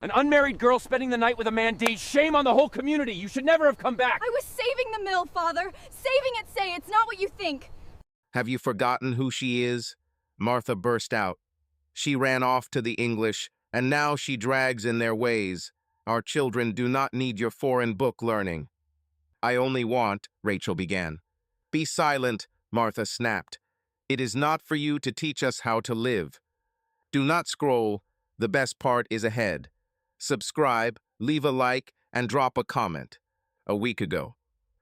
An unmarried girl spending the night with a man dazed. Shame on the whole community. You should never have come back. I was saving the mill, Father. Saving it, say. It's not what you think. Have you forgotten who she is? Martha burst out. She ran off to the English, and now she drags in their ways. Our children do not need your foreign book learning. I only want, Rachel began. Be silent, Martha snapped. It is not for you to teach us how to live. Do not scroll. The best part is ahead. Subscribe, leave a like, and drop a comment. A week ago,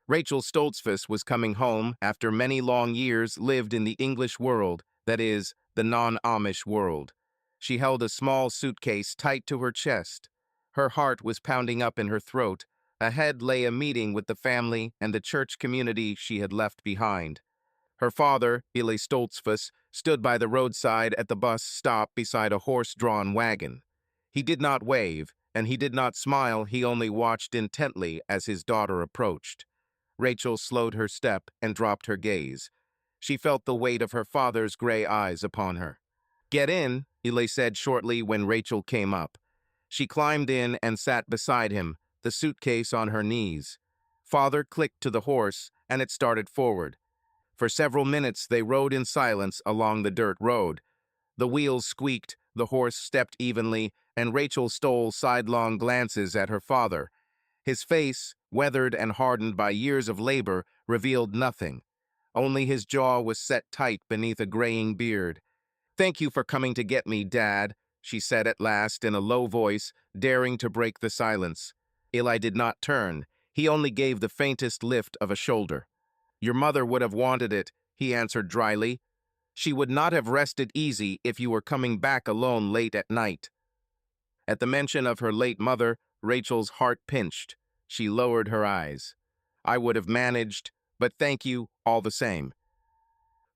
Rachel Stoltzfus was coming home after many long years lived in the English world, that is, the non-Amish world. She held a small suitcase tight to her chest. Her heart was pounding up in her throat. Ahead lay a meeting with the family and the church community she had left behind. Her father, Ile Stoltzfus, stood by the roadside at the bus stop beside a horse-drawn wagon. He did not wave, and he did not smile. He only watched intently as his daughter approached. Rachel slowed her step and dropped her gaze. She felt the weight of her father's gray eyes upon her. Get in, Ile said shortly when Rachel came up. She climbed in and sat beside him, the suitcase on her knees. Father clicked to the horse, and it started forward. For several minutes they rode in silence along the dirt road. The wheels squeaked, the horse stepped evenly, and Rachel stole sidelong glances at her father. His face, weathered and hardened by years of labor, revealed nothing. Only his jaw was set tight beneath a graying beard. Thank you for coming to get me, Dad, she said at last in a low voice, daring to break the silence. Eli did not turn. He only gave the faintest lift of a shoulder. Your mother would have wanted it, he answered dryly. She would not have rested easy if you were coming back alone late at night. At the mention of her late mother, Rachel's heart pinched. She lowered her eyes. I would have managed, but thank you all the same.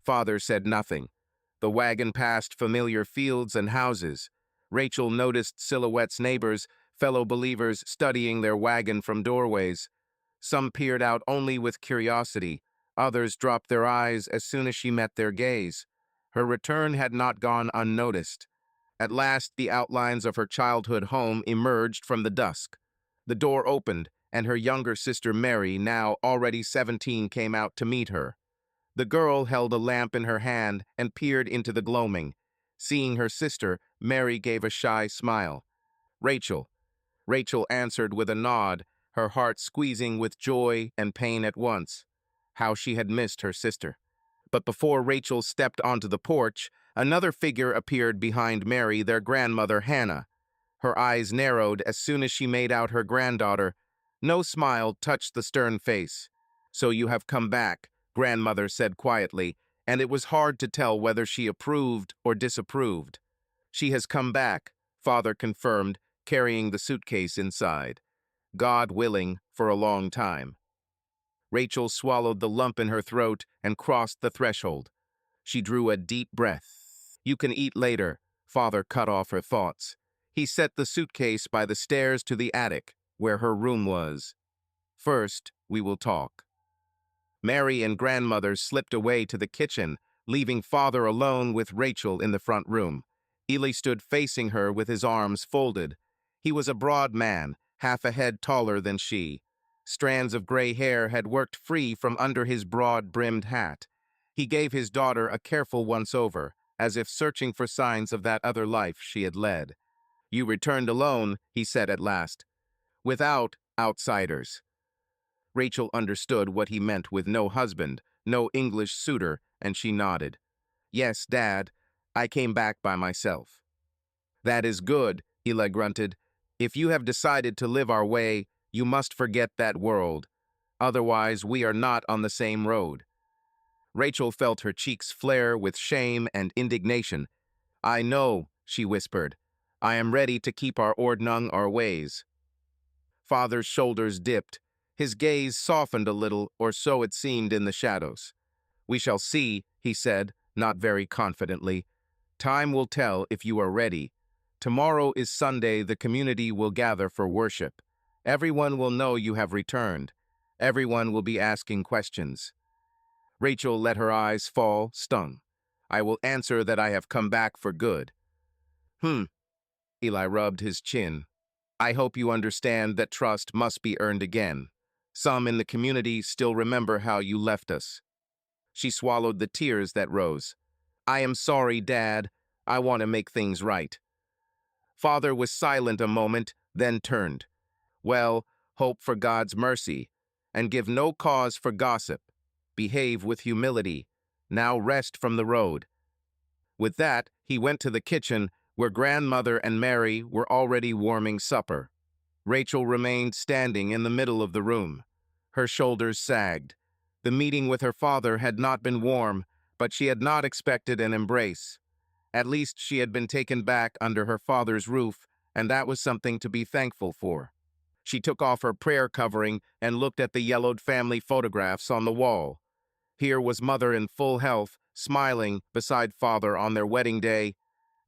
Father said nothing. The wagon passed familiar fields and houses. Rachel noticed silhouettes, neighbors, fellow believers studying their wagon from doorways. Some peered out only with curiosity. Others dropped their eyes as soon as she met their gaze. Her return had not gone unnoticed. At last, the outlines of her childhood home emerged from the dusk. The door opened, and her younger sister Mary, now already 17, came out to meet her. The girl held a lamp in her hand and peered into the gloaming. Seeing her sister, Mary gave a shy smile. Rachel. Rachel answered with a nod, her heart squeezing with joy and pain at once. How she had missed her sister. But before Rachel stepped onto the porch, another figure appeared behind Mary, their grandmother Hannah. Her eyes narrowed as soon as she made out her granddaughter. No smile touched the stern face. So you have come back, grandmother said quietly, and it was hard to tell whether she approved or disapproved. She has come back, father confirmed, carrying the suitcase inside. God willing, for a long time. Rachel swallowed the lump in her throat and crossed the threshold. She drew a deep breath. You can eat later, father cut off her thoughts. He set the suitcase by the stairs to the attic, where her room was. First, we will talk. Mary and grandmother slipped away to the kitchen, leaving father alone with Rachel in the front room. Eli stood facing her with his arms folded. He was a broad man, half a head taller than she. Strands of gray hair had worked free from under his broad-brimmed hat. He gave his daughter a careful once-over, as if searching for signs of that other life she had led. You returned alone, he said at last. Without outsiders. Rachel understood what he meant with no husband, no English suitor, and she nodded. Yes, Dad, I came back by myself. That is good, Eli grunted. If you have decided to live our way, you must forget that world. Otherwise, we are not on the same road. Rachel felt her cheeks flare with shame and indignation. I know, she whispered. I am ready to keep our Ordnung our ways. Father's shoulders dipped. His gaze softened a little, or so it seemed in the shadows. We shall see, he said, not very confidently. Time will tell if you are ready. Tomorrow is Sunday. The community will gather for worship. Everyone will know you have returned. Everyone will be asking questions. Rachel let her eyes fall, stung. I will answer that I have come back for good. Eli rubbed his chin. I hope you understand that trust must be earned again. Some in the community still remember how you left us. She swallowed the tears that rose. I am sorry, Dad. I want to make things right. Father was silent a moment, then turned. Well, hope for God's mercy, and give no cause for gossip. Behave with humility. Now rest from the road. With that, he went to the kitchen, where grandmother and Mary were already warming supper. Rachel remained standing in the middle of the room. Her shoulders sagged. The meeting with her father had not been warm, but she had not expected an embrace. At least she had been taken back under her father's roof, and that was something to be thankful for. She took off her prayer covering and looked at the yellowed family photographs on the wall. Here was mother in full health, smiling beside father on their wedding day,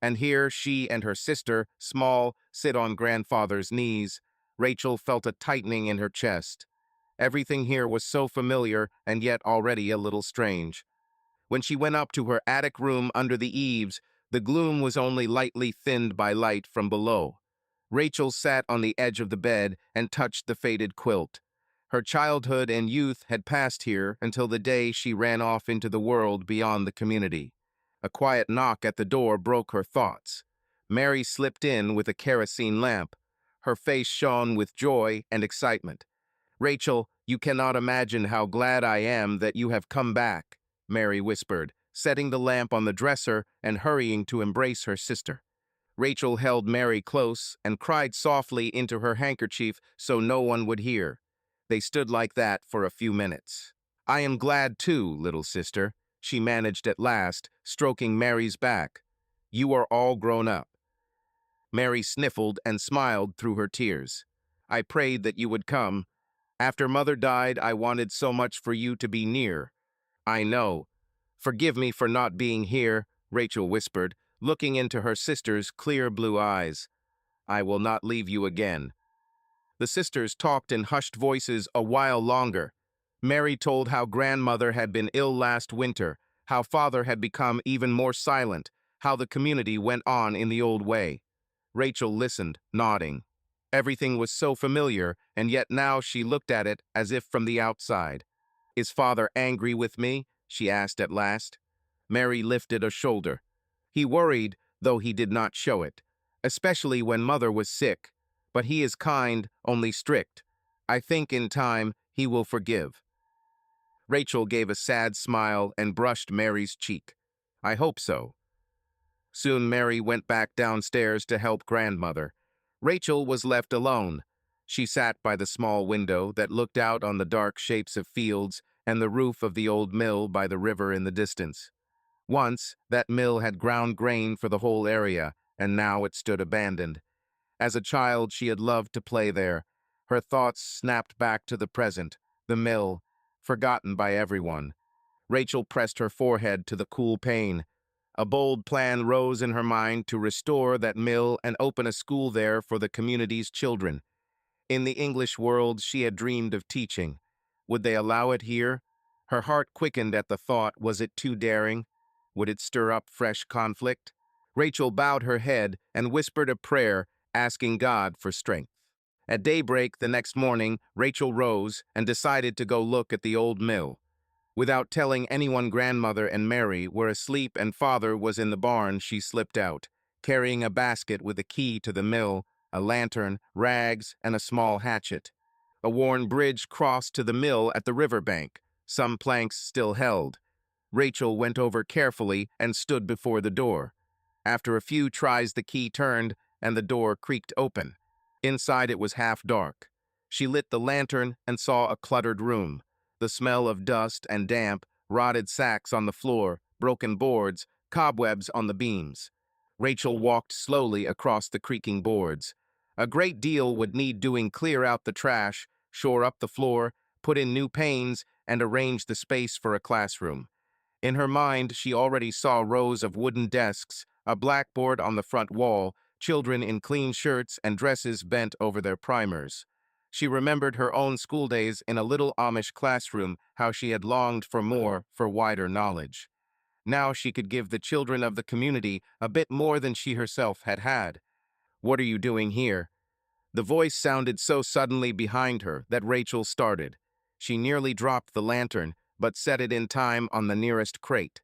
and here she and her sister, small, sit on grandfather's knees. Rachel felt a tightening in her chest. Everything here was so familiar and yet already a little strange. When she went up to her attic room under the eaves, the gloom was only lightly thinned by light from below. Rachel sat on the edge of the bed and touched the faded quilt. Her childhood and youth had passed here until the day she ran off into the world beyond the community. A quiet knock at the door broke her thoughts. Mary slipped in with a kerosene lamp. Her face shone with joy and excitement. Rachel, you cannot imagine how glad I am that you have come back, Mary whispered, setting the lamp on the dresser and hurrying to embrace her sister. Rachel held Mary close and cried softly into her handkerchief so no one would hear. They stood like that for a few minutes. I am glad too, little sister, she managed at last, stroking Mary's back. You are all grown up. Mary sniffled and smiled through her tears. I prayed that you would come. After Mother died, I wanted so much for you to be near. I know. Forgive me for not being here, Rachel whispered, looking into her sister's clear blue eyes. I will not leave you again. The sisters talked in hushed voices a while longer. Mary told how grandmother had been ill last winter, how father had become even more silent, how the community went on in the old way. Rachel listened, nodding. Everything was so familiar, and yet now she looked at it as if from the outside. Is father angry with me? She asked at last. Mary lifted a shoulder. He worried, though he did not show it, especially when mother was sick. But he is kind, only strict. I think in time he will forgive. Rachel gave a sad smile and brushed Mary's cheek. I hope so. Soon Mary went back downstairs to help grandmother. Rachel was left alone. She sat by the small window that looked out on the dark shapes of fields and the roof of the old mill by the river in the distance. Once, that mill had ground grain for the whole area, and now it stood abandoned. As a child, she had loved to play there. Her thoughts snapped back to the present, the mill, forgotten by everyone. Rachel pressed her forehead to the cool pane. A bold plan rose in her mind to restore that mill and open a school there for the community's children. In the English world, she had dreamed of teaching. Would they allow it here? Her heart quickened at the thought. Was it too daring? Would it stir up fresh conflict? Rachel bowed her head and whispered a prayer, asking God for strength. At daybreak the next morning, Rachel rose and decided to go look at the old mill. Without telling anyone grandmother and Mary were asleep and father was in the barn, she slipped out, carrying a basket with a key to the mill, a lantern, rags, and a small hatchet. A worn bridge crossed to the mill at the riverbank. Some planks still held. Rachel went over carefully and stood before the door. After a few tries, the key turned, and the door creaked open. Inside it was half dark. She lit the lantern and saw a cluttered room. The smell of dust and damp, rotted sacks on the floor, broken boards, cobwebs on the beams. Rachel walked slowly across the creaking boards. A great deal would need doing: clear out the trash, shore up the floor, put in new panes, and arrange the space for a classroom. In her mind, she already saw rows of wooden desks, a blackboard on the front wall, children in clean shirts and dresses bent over their primers. She remembered her own school days in a little Amish classroom, how she had longed for more, for wider knowledge. Now she could give the children of the community a bit more than she herself had had. What are you doing here? The voice sounded so suddenly behind her that Rachel started. She nearly dropped the lantern, but set it in time on the nearest crate.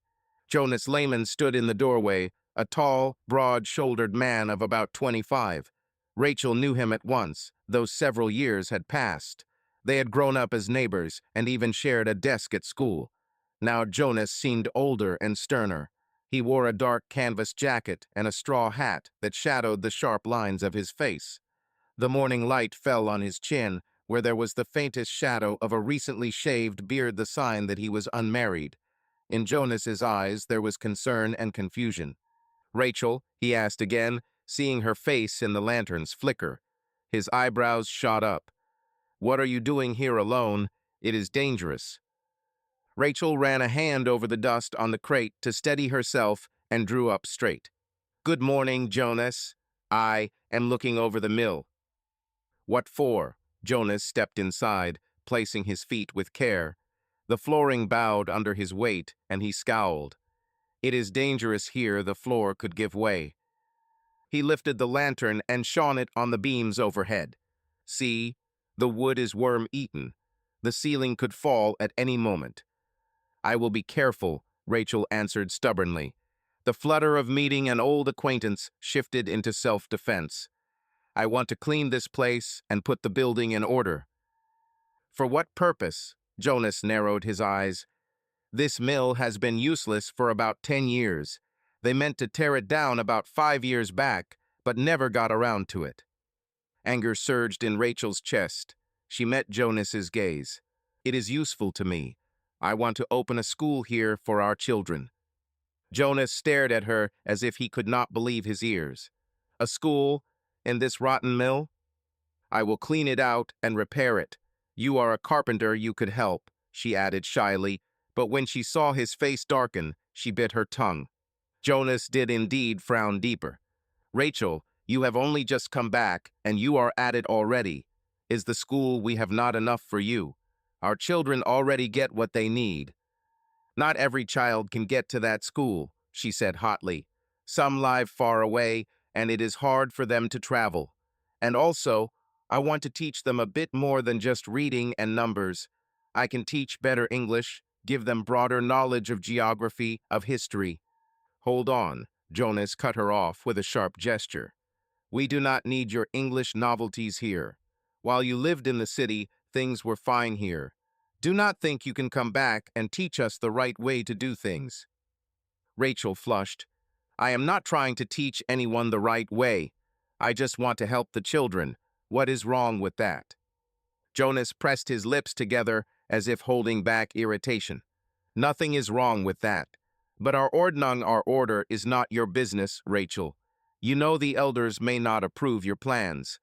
Jonas Lehman stood in the doorway, a tall, broad-shouldered man of about 25. Rachel knew him at once, though several years had passed. They had grown up as neighbors and even shared a desk at school. Now Jonas seemed older and sterner. He wore a dark canvas jacket and a straw hat that shadowed the sharp lines of his face. The morning light fell on his chin, where there was the faintest shadow of a recently shaved beard, the sign that he was unmarried. In Jonas's eyes there was concern and confusion. "Rachel," he asked again, seeing her face in the lantern's flicker. His eyebrows shot up. "What are you doing here alone? It is dangerous." Rachel ran a hand over the dust on the crate to steady herself and drew up straight. "Good morning, Jonas. I am looking over the mill." "What for?" Jonas stepped inside, placing his feet with care. The flooring bowed under his weight, and he scowled. "It is dangerous here, the floor could give way." He lifted the lantern and shone it on the beams overhead. "See, the wood is worm-eaten. The ceiling could fall at any moment." "I will be careful," Rachel answered stubbornly. The flutter of meeting an old acquaintance shifted into self-defense. "I want to clean this place and put the building in order." "For what purpose?" Jonas narrowed his eyes. "This mill has been useless for about 10 years. They meant to tear it down about 5 years back, but never got around to it." Anger surged in Rachel's chest. She met Jonas's gaze. "It is useful to me. I want to open a school here for our children." Jonas stared at her as if he could not believe his ears. "A school? In this rotten mill? I will clean it out and repair it. You are a carpenter, you could help," she added shyly, but when she saw his face darken, she bit her tongue. Jonas did indeed frown deeper. "Rachel, you have only just come back, and you are at it already. Is the school we have not enough for you? Our children already get what they need." "Not every child can get to that school," she said hotly. "Some live far away, and it is hard for them to travel. And also, I want to teach them a bit more than just reading and numbers. I can teach better English, give them broader knowledge of geography, of history." "Hold on," Jonas cut her off with a sharp gesture. "We do not need your English novelties here. While you lived in the city, things were fine here. Do not think you can come back and teach us the right way to do things." Rachel flushed. "I am not trying to teach anyone the right way. I just want to help the children. What is wrong with that?" Jonas pressed his lips together as if holding back irritation. "Nothing is wrong with that. But our Ordnung, our order, is not your business, Rachel. You know the elders may not approve your plans."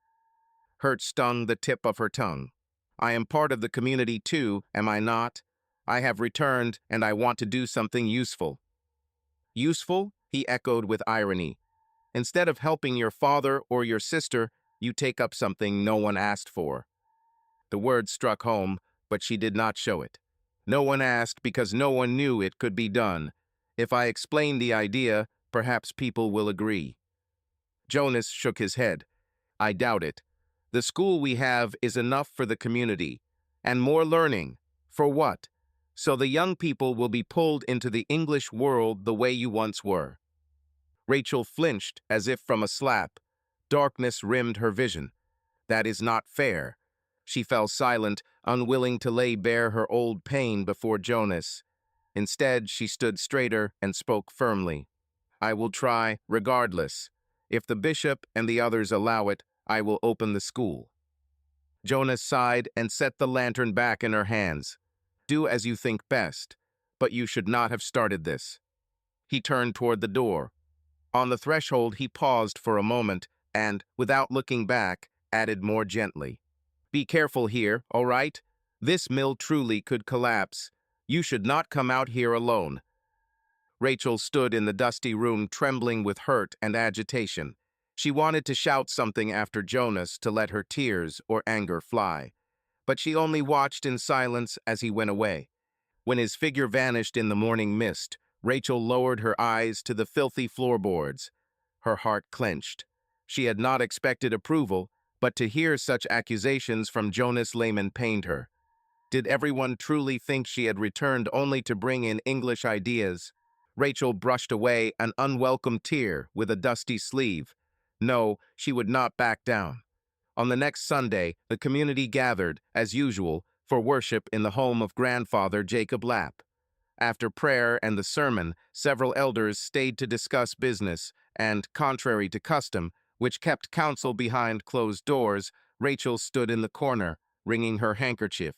Hurt stung the tip of her tongue. "I am part of the community too, am I not? I have returned, and I want to do something useful." "Useful?" he echoed with irony. "Instead of helping your father or your sister, you take up something no one asked for." The word struck home, but she did not show it. "No one asked because no one knew it could be done. If I explain the idea, perhaps people will agree." Jonas shook his head. "I doubt it. The school we have is enough for the community. And more learning. For what? So the young people will be pulled into the English world the way you once were." Rachel flinched as if from a slap. Darkness rimmed her vision. "That is not fair." She fell silent, unwilling to lay bare her old pain before Jonas. Instead, she stood straighter and spoke firmly. "I will try, regardless. If the bishop and the others allow it, I will open the school." Jonas sighed and set the lantern back in her hands. "Do as you think best, but you should not have started this." He turned toward the door. On the threshold, he paused for a moment and, without looking back, added more gently, "Be careful here, all right? This mill truly could collapse. You should not come out here alone." Rachel stood in the dusty room trembling with hurt and agitation. She wanted to shout something after Jonas to let her tears or anger fly, but she only watched in silence as he went away. When his figure vanished in the morning mist, Rachel lowered her eyes to the filthy floorboards. Her heart clenched. She had not expected approval, But to hear such accusations from Jonas Layman pained her. Did everyone truly think she had returned only to bring in English ideas? Rachel brushed away an unwelcome tear with a dusty sleeve. No, she would not back down. On the next Sunday, the community gathered, as usual, for worship in the home of grandfather Jacob Lapp. After prayer and the sermon, several elders stayed to discuss business, and, contrary to custom, which kept counsel behind closed doors, Rachel stood in the corner, wringing her handkerchief.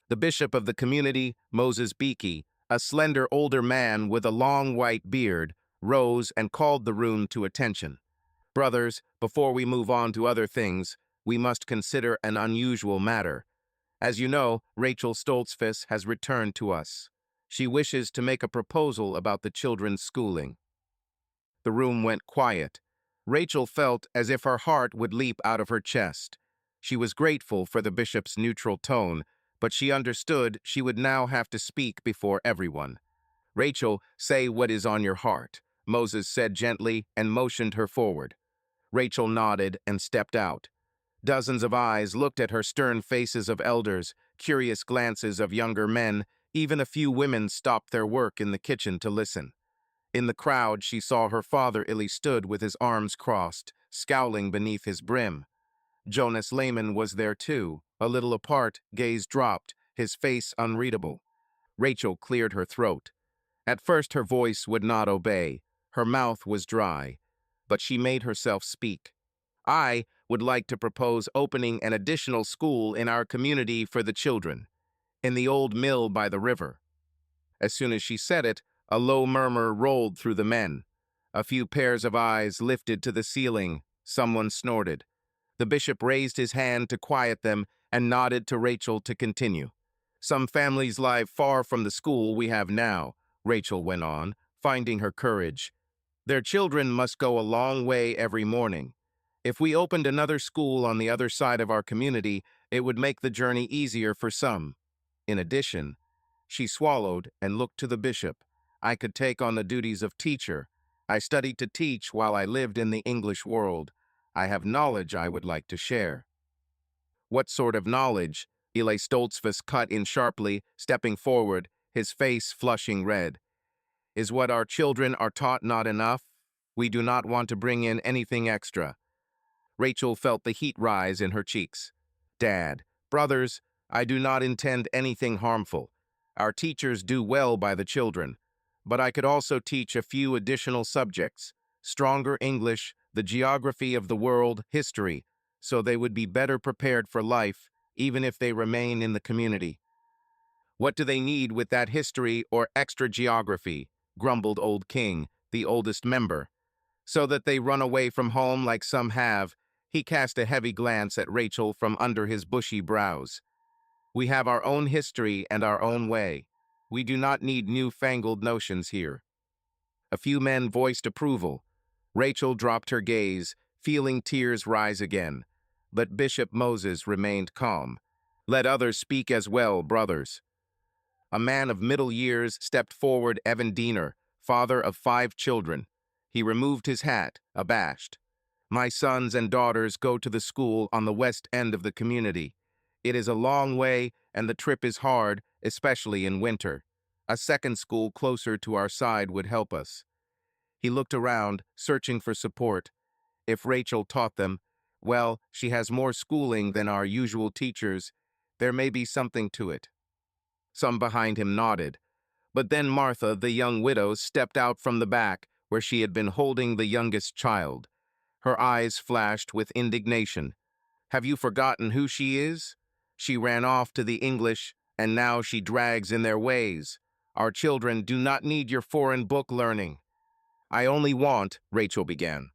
The bishop of the community, Moses Beakey, a slender older man with a long white beard, rose and called the room to attention. Brothers, before we move on to other things, we must consider an unusual matter. As you know, Rachel Stoltzfus has returned to us. She wishes to make a proposal about the children's schooling. The room went quiet. Rachel felt as if her heart would leap out of her chest. She was grateful for the bishop's neutral tone, but she understood she would now have to speak before everyone. "Rachel, say what is on your heart," Moses said gently and motioned her forward. Rachel nodded and stepped out. Dozens of eyes looked at her stern faces of elders, curious glances of younger men, even a few women stopped their work in the kitchen to listen. In the crowd, she saw her father Illy stood with his arms crossed, scowling beneath his brim. Jonas Layman was there too, a little apart, gaze dropped, his face unreadable. Rachel cleared her throat. At first her voice would not obey. Her mouth was dry. But she made herself speak. "I would like to propose opening an additional school in our community for the children, in the old mill by the river." As soon as she said it, a low murmur rolled through the men. A few pairs of eyes lifted to the ceiling. Someone snorted. The bishop raised his hand to quiet them and nodded to Rachel to continue. "Some families lie far from the school we have now," Rachel went on, finding her courage. "Their children must go a long way every morning. If we opened another school on the other side of our community, it would make the journey easier for some. In addition," she swallowed and looked to the bishop, "I could take on the duties of teacher. I studied to teach while I lived in the English world. I have knowledge I would like to share." "What sort of knowledge?" Eli Stoltzfus cut in sharply, stepping forward, his face flushing red. "Is what our children are taught not enough? We do not want to bring in anything extra." Rachel felt the heat rise in her cheeks. "Dad, brothers, I do not intend anything harmful. Our teachers do well by the children. But I could also teach a few additional subjects, stronger English, the geography of the world, history, so they would be better prepared for life, even if they remain in the community." "What do they need with that history or extra geography?" grumbled Old King, the oldest member. "So that they run away from home like some have." He cast a heavy glance at Rachel from under his bushy brows. "We have our own history and our own way. We do not need newfangled notions here." A few men voiced approval. Rachel dropped her gaze, feeling tears rise again. But Bishop Moses remained calm. "Let others speak as well, brothers." A man of middle years stepped forward, Evan Diener, father of 5 children. He removed his hat, abashed. "My sons and daughters go to the school on the west end of the community. It is a long way, and the trip is hard, especially in winter. A second school closer to our side would help us." He looked around, searching for support. If Rachel taught them, well, she has more schooling than our usual teachers. There may be something to it. Some behind him nodded. But then Martha, the young widow, stepped out from the back, where she had been holding the youngest child. Her eyes flashed with indignation. "Have you forgotten who she is? She ran off to the English, and now she drags in their ways. Our children do not need your foreign book learning." "I only want," Rachel began.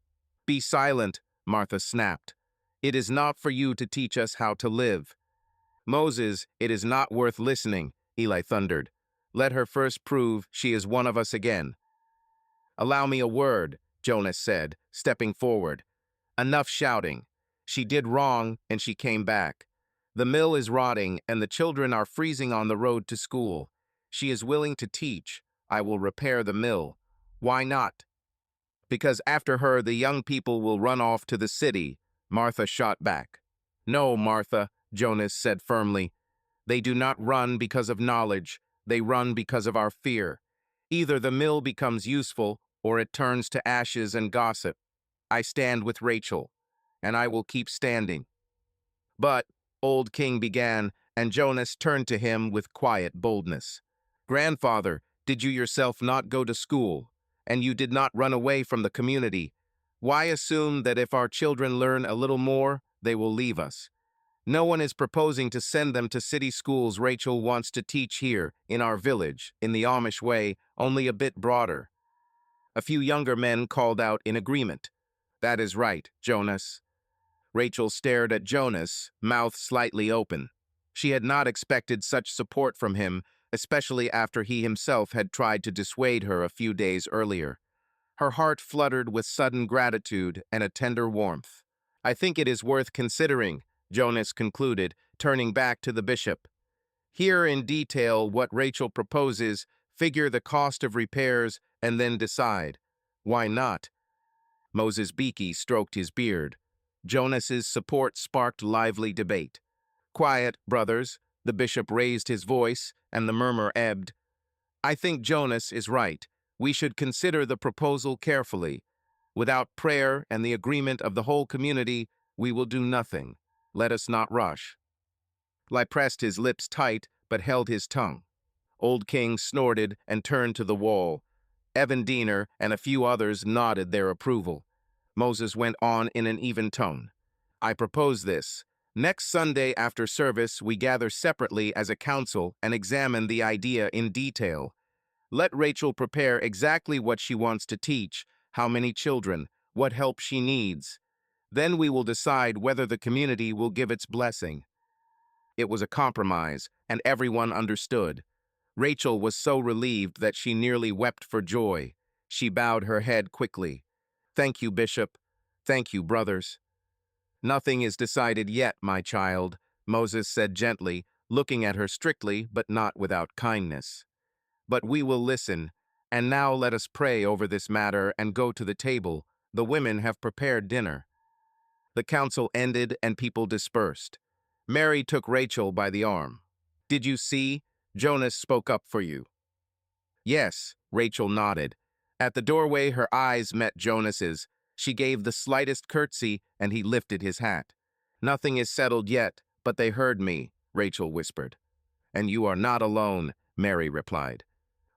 "Be silent," Martha snapped. "It is not for you to teach us how to live." "Moses, it is not worth listening," Eli thundered. "Let her first prove she is one of us again." "Allow me a word," Jonas said, stepping forward. "Enough shouting. She did wrong, and she came back. The mill is rotting, and the children are freezing on the road to school. She is willing to teach. I will repair the mill. Why not?" "Because after her, the young people will run off to the city," Martha shot back. No, Martha, Jonas said firmly. They do not run because of knowledge. They run because of our fear. Either the mill becomes useful or it turns to ashes and gossip. I stand with Rachel, and I will keep standing. But, Old King began, and Jonas turned to him with quiet boldness. Grandfather, did you yourself not go to school, and you did not run away from the community? Why assume that if our children learn a little more, they will leave us? No one is proposing to send them to city schools. Rachel wants to teach here, in our village, in the Amish way, only a bit broader. A few younger men called out in agreement. That is right, Jonas. Rachel stared at Jonas, mouth slightly open. She had not expected such support from him, especially after he himself had tried to dissuade her a few days earlier. Her heart fluttered with sudden gratitude and a tender warmth. I think it is worth considering, Jonas concluded, turning back to the bishop. Hear in detail what Rachel proposes, figure the cost of repairs, and then decide. Why not? Moses Beakey stroked his beard. Jonas's support sparked lively debate. Quiet, brothers, the bishop raised his voice, and the murmur ebbed. I think Jonas is right. We should consider the proposal carefully. Without prayer and the agreement of the whole community, we will do nothing. Let us not rush. Lai pressed his lips tight, but held his tongue. Old King snorted and turned to the wall. Evan Diener and a few others nodded their approval. Moses went on in an even tone. I propose this. Next Sunday after service, we gather separately as a council and examine the idea in detail. Let Rachel prepare exactly what she wants to teach, how many children, what help she needs. Then we will decide whether the community will give its blessing. It was a compromise, and everyone understood. Rachel was so relieved that she nearly wept for joy. She bowed her head quickly. Thank you, Bishop. Thank you, brothers. Nothing is decided yet, my child, Moses said gently, looking at her strictly but not without kindness. But we will listen, and now let us pray over this matter and go to the table. The women have prepared dinner. The council ended and people dispersed. Mary took Rachel by the arm. Did you see? Jonas spoke up for you. Yes, Rachel nodded. At the doorway, her eyes met Jonas's. She gave the slightest curtsy, and he lifted his hat. Nothing is settled yet, but they heard me, Rachel whispered. And you are not alone, Mary replied.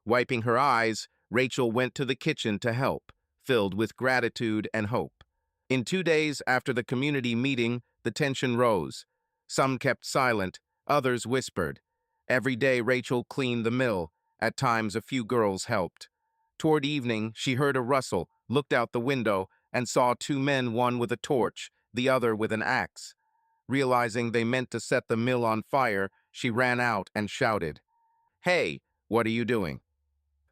Wiping her eyes, Rachel went to the kitchen to help, filled with gratitude and hope. In 2 days after the community meeting, the tension rose. Some kept silent, others whispered. Every day Rachel cleaned the mill. At times a few girls helped. Toward evening, she heard a rustle, looked out the window, and saw 2 men, one with a torch, the other with an axe. Realizing they meant to set the mill on fire, she ran out and shouted, Hey, what are you doing?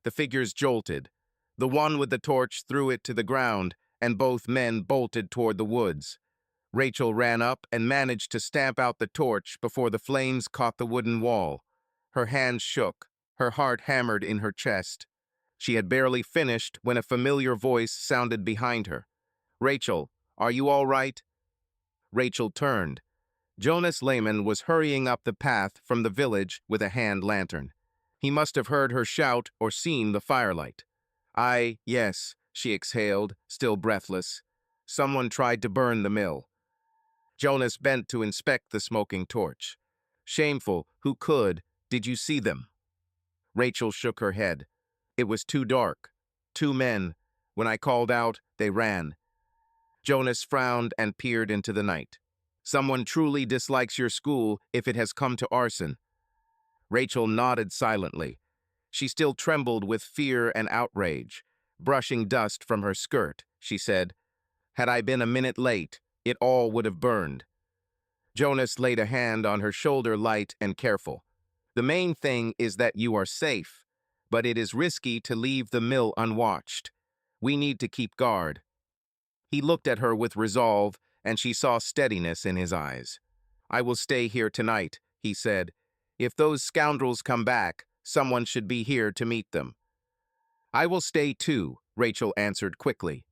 The figures jolted. The one with the torch threw it to the ground, and both men bolted toward the woods. Rachel ran up and managed to stamp out the torch before the flames caught the wooden wall. Her hands shook, her heart hammered in her chest. She had barely finished when a familiar voice sounded behind her. Rachel, are you all right? Rachel turned. Jonas Lehman was hurrying up the path from the village with a hand lantern. He must have heard her shout or seen the firelight. Yes, she exhaled, still breathless. Someone tried to burn the mill. Jonas bent to inspect the smoking torch. Shameful, who could? Did you see them? Rachel shook her head. It was too dark. 2 men. When I called out, they ran. Jonas frowned and peered into the night. Someone truly dislikes your school if it has come to arson. Rachel nodded silently. She still trembled with fear and outrage. Brushing dust from her skirt, she said, Had I been a minute late, it all would have burned. Jonas laid a hand on her shoulder, light and careful. The main thing is that you are safe, but it is risky to leave the mill unwatched. We need to keep guard. He looked at her with resolve, and she saw steadiness in his eyes. I will stay here tonight, he said. If those scoundrels come back, someone should be here to meet them. I will stay too, Rachel answered quickly.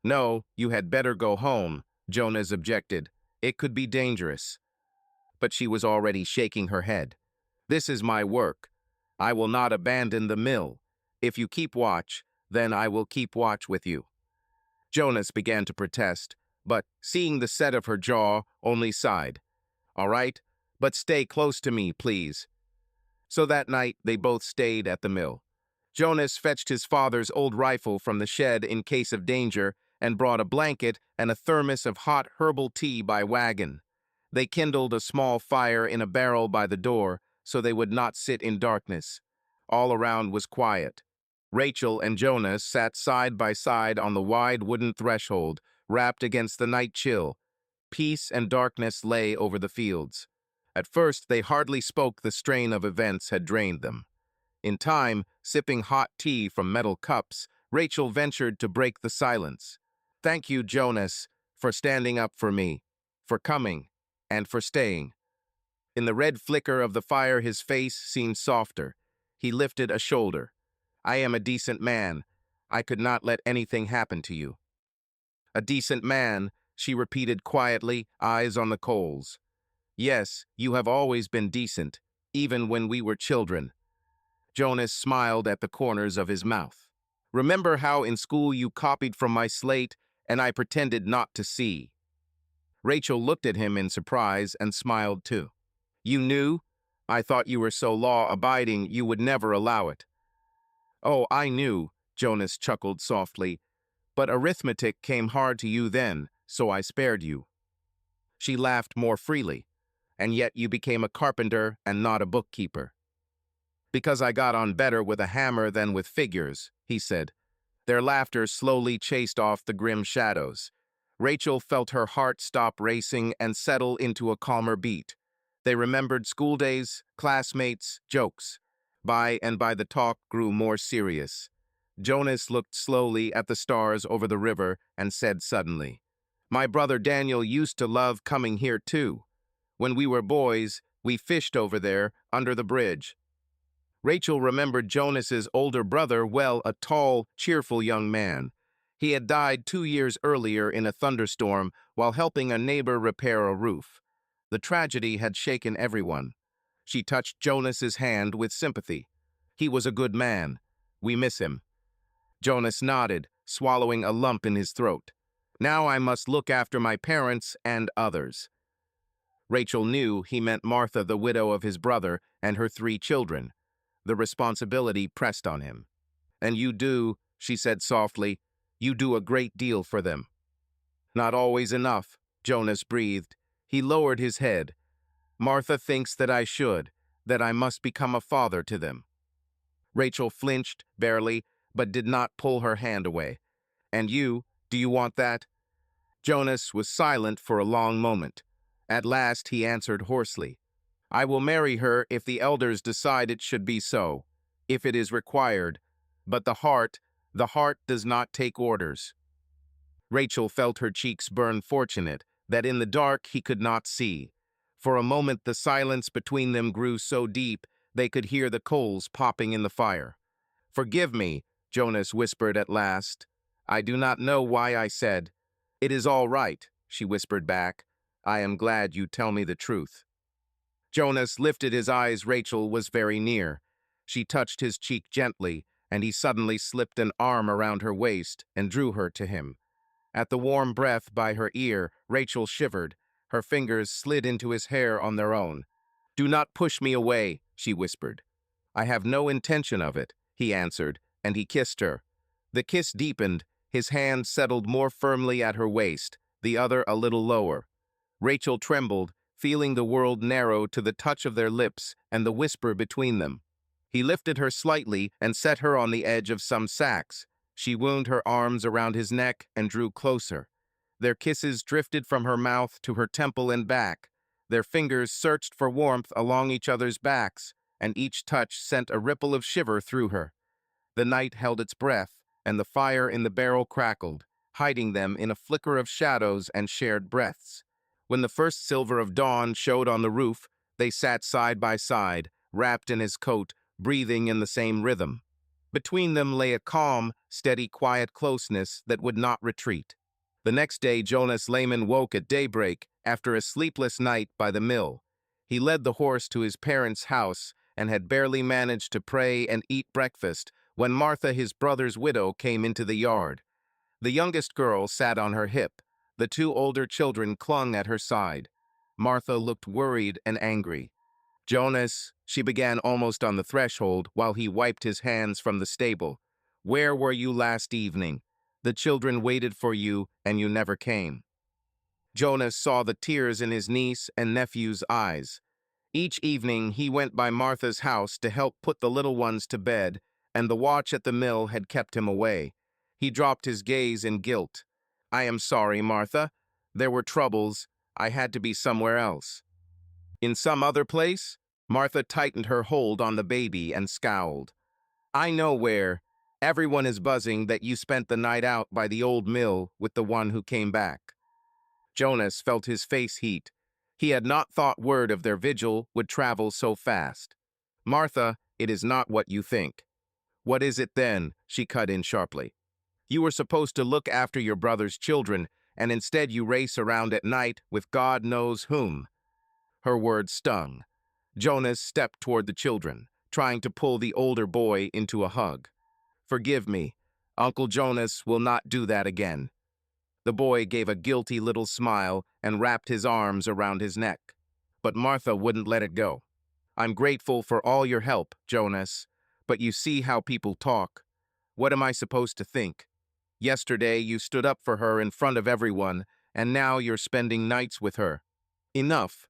No, you had better go home, Jonas objected. It could be dangerous. But she was already shaking her head. This is my work. I will not abandon the mill. If you keep watch, then I will keep watch with you. Jonas began to protest, but, seeing the set of her jaw, only sighed. All right, but stay close to me, please. So that night, they both stayed at the mill. Jonas fetched his father's old rifle from the shed in case of danger and brought a blanket and a thermos of hot herbal tea by wagon. They kindled a small fire in a barrel by the door so they would not sit in darkness. All around was quiet. Rachel and Jonas sat side by side on the wide wooden threshold, wrapped against the night chill. Peace and darkness lay over the fields. At first, they hardly spoke. The strain of events had drained them. In time, sipping hot tea from metal cups, Rachel ventured to break the silence. Thank you, Jonas, for standing up for me, for coming, and for staying. In the red flicker of the fire, his face seemed softer. He lifted a shoulder. I am a decent man. I could not let anything happen to you. A decent man, she repeated quietly, eyes on the coals. Yes, you have always been decent, even when we were children. Jonas smiled at the corners of his mouth. Remember how in school you copied from my slate and I pretended not to see? Rachel looked at him in surprise and smiled too. You knew? I thought you were so law-abiding you would never allow it. Oh, I knew, Jonas chuckled softly, but arithmetic came hard to you then, so I spared you. She laughed more freely. And yet you became a carpenter and not a bookkeeper. Because I got on better with a hammer than with figures, he said. Their laughter slowly chased off the grim shadows. Rachel felt her heart stop racing and settle into a calmer beat. They remembered school days, classmates, jokes. By and by the talk grew more serious. Jonas looked slowly at the stars over the river and said suddenly, My brother Daniel used to love coming here too. When we were boys, we fished over there, under the bridge. Rachel remembered Jonas's older brother well, a tall, cheerful young man. He had died 2 years earlier in a thunderstorm while helping a neighbor repair a roof. The tragedy had shaken everyone. She touched Jonas's hand with sympathy. He was a good man. We miss him. Jonas nodded, swallowing a lump in his throat. Now I must look after my parents and others. Rachel knew he meant Martha, the widow of his brother, and her 3 children. The responsibility pressed on him. And you do, she said softly, you do a great deal for them. Not always enough, Jonas breathed. He lowered his head. Martha thinks that I should, that I must become a father to them. Rachel flinched, barely, but did not pull her hand away. And you, do you want that? Jonas was silent for a long moment. At last he answered hoarsely, I will marry her if the elders decide it should be so, if it is required, but the heart does not take orders. Rachel felt her cheeks burn, fortunate that in the dark he could not see. For a moment the silence between them grew so deep they could hear the coals popping in the fire. Forgive me, Jonas whispered at last. I do not know why I said. It is all right, she whispered back. I am glad you tell me the truth. Jonas lifted his eyes. Rachel was very near. She touched his cheek gently, and he suddenly slipped an arm around her waist and drew her to him. At the warm breath by her ear, Rachel shivered. Her fingers slid into his hair on their own. Do not push me away, she whispered. I have no intention of it, he answered, and he kissed her. The kiss deepened. His hand settled more firmly at her waist, the other a little lower. Rachel trembled, feeling the world narrow to the touch of their lips and the whisper between them. He lifted her slightly and set her on the edge of some sacks. She wound her arms around his neck and drew closer. Their kisses drifted from her mouth to her temple and back. Their fingers searched for warmth along each other's backs, and each touch sent a ripple of shiver through her. The night held its breath, and the fire in the barrel crackled, hiding them in a flicker of shadows and shared breaths. When the first silver of dawn showed on the roof, they sat side by side, wrapped in his coat, breathing in the same rhythm. Between them lay a calm, steady, quiet closeness that would not retreat. The next day, Jonas Lehman woke at daybreak after a sleepless night by the mill. He led the horse to his parents' house and had barely managed to pray and eat breakfast when Martha, his brother's widow, came into the yard. The youngest girl sat on her hip. The two older children clung at her side. Martha looked worried and angry. "Jonas," she began almost on the threshold while he wiped his hands from the stable. "Where were you last evening? The children waited for you and you never came." Jonas saw the tears in his niece and nephew's eyes. Each evening he went by Martha's house to help put the little ones to bed, and the watch at the mill had kept him away. He dropped his gaze in guilt. "I am sorry, Martha. There were troubles. I had to be somewhere else." "In some other place?" Martha tightened her hold on the baby and scowled. "I know where. Everyone is buzzing that you spent the night out by the old mill with the one who came back." Jonas felt his face heat. He had not thought word of their vigil would travel so fast. "Martha, it is not what you think." "What is it then?" she cut in sharply. "You were supposed to look after your brother's children, and instead you race around at night with God knows whom." Her words stung. Jonas stepped toward the children, trying to pull the older boy into a hug. "Forgive me. Uncle Jonas will not do that again." The boy gave a guilty little smile and wrapped his arms around his neck. But Martha wouldn't let it go. "I'm grateful for all your help, Jonas, but you see how people talk. What am I supposed to think? Yesterday you stood up for her in front of everyone, and now you're spending nights with her. Enough."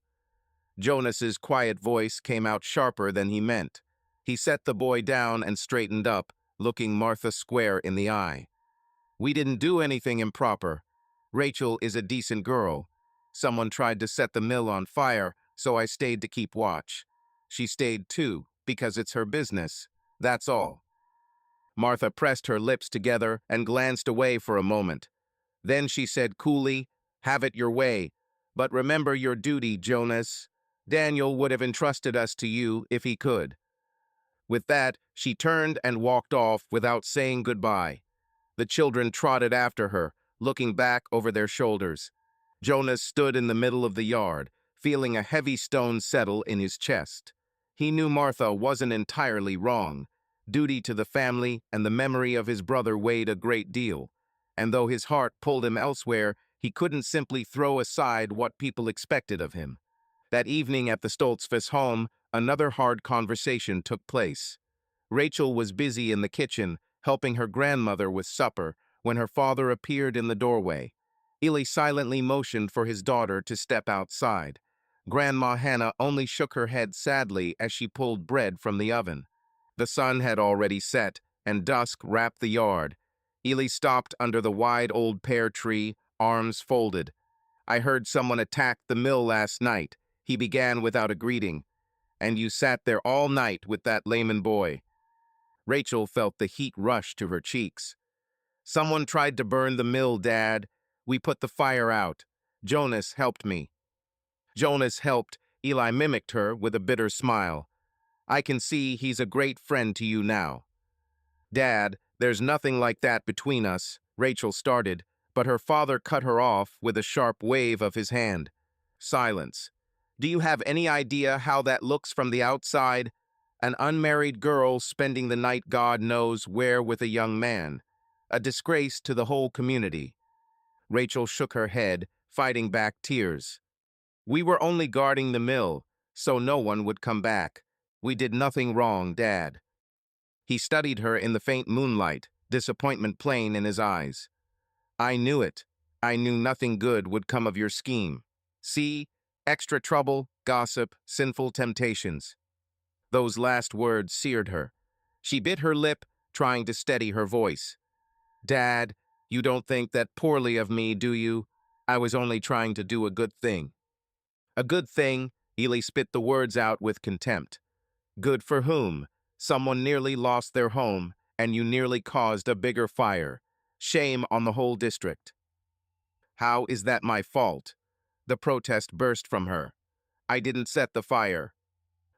Jonas's quiet voice came out sharper than he meant. He set the boy down and straightened up, looking Martha square in the eye. "We didn't do anything improper. Rachel is a decent girl. Someone tried to set the mill on fire, so I stayed to keep watch. She stayed too, because it's her business. That's all." Martha pressed her lips together and glanced away for a moment. Then she said coolly, "Have it your way. But remember your duty, Jonas. Daniel would have entrusted us to you if he could." With that, she turned and walked off without saying goodbye. The children trotted after her, looking back over their shoulders. Jonas stood in the middle of the yard, feeling a heavy stone settle in his chest. He knew Martha wasn't entirely wrong. Duty to the family and the memory of his brother weighed a great deal. And though his heart pulled him elsewhere, he couldn't simply throw aside what people expected of him. That evening at the Stoltzfus home, another hard conversation took place. Rachel was busy in the kitchen, helping her grandmother with supper, when her father appeared in the doorway. Eli silently motioned for his daughter to step outside. Grandma Hannah only shook her head sadly as she pulled bread from the oven. The sun had already set, and dusk wrapped the yard. Eli stopped under the wide old pear tree, arms folded. "I heard someone attack the mill last night," he began without a greeting. "And you sat there all night with that layman boy." Rachel felt the heat rush to her cheeks. "Someone tried to burn the mill, Dad. We put the fire out. Jonas helped me." "Jonas helped," Eli mimicked her with a bitter smile. "I can see he's a great friend to you now." "Dad, there's nothing like that between us," Rachel started, but her father cut her off with a sharp wave of his hand. Silence. "Do you have any idea how that looks from the outside? An unmarried girl spending the night God knows where with a young man. A disgrace to the whole community." Rachel shook her head, fighting back tears. "We were only guarding the mill, so no one would come back. We did nothing wrong, Dad." He studied her in the faint moonlight, disappointment plain in his eyes. "I knew it. I knew nothing good would come of your scheme. See? Extra trouble, gossip, sinful temptations." Those last words seared her. She bit her lip, trying to steady her voice. "Dad, you don't think that poorly of me, do you? I was only trying to do a good thing." "A good thing?" Eli spit the words out with contempt. "Good for whom? Someone nearly lost their home, and you nearly caused a bigger fire. Shame on the whole district." "How is that my fault?" The protest burst from her. "I didn't set the fire."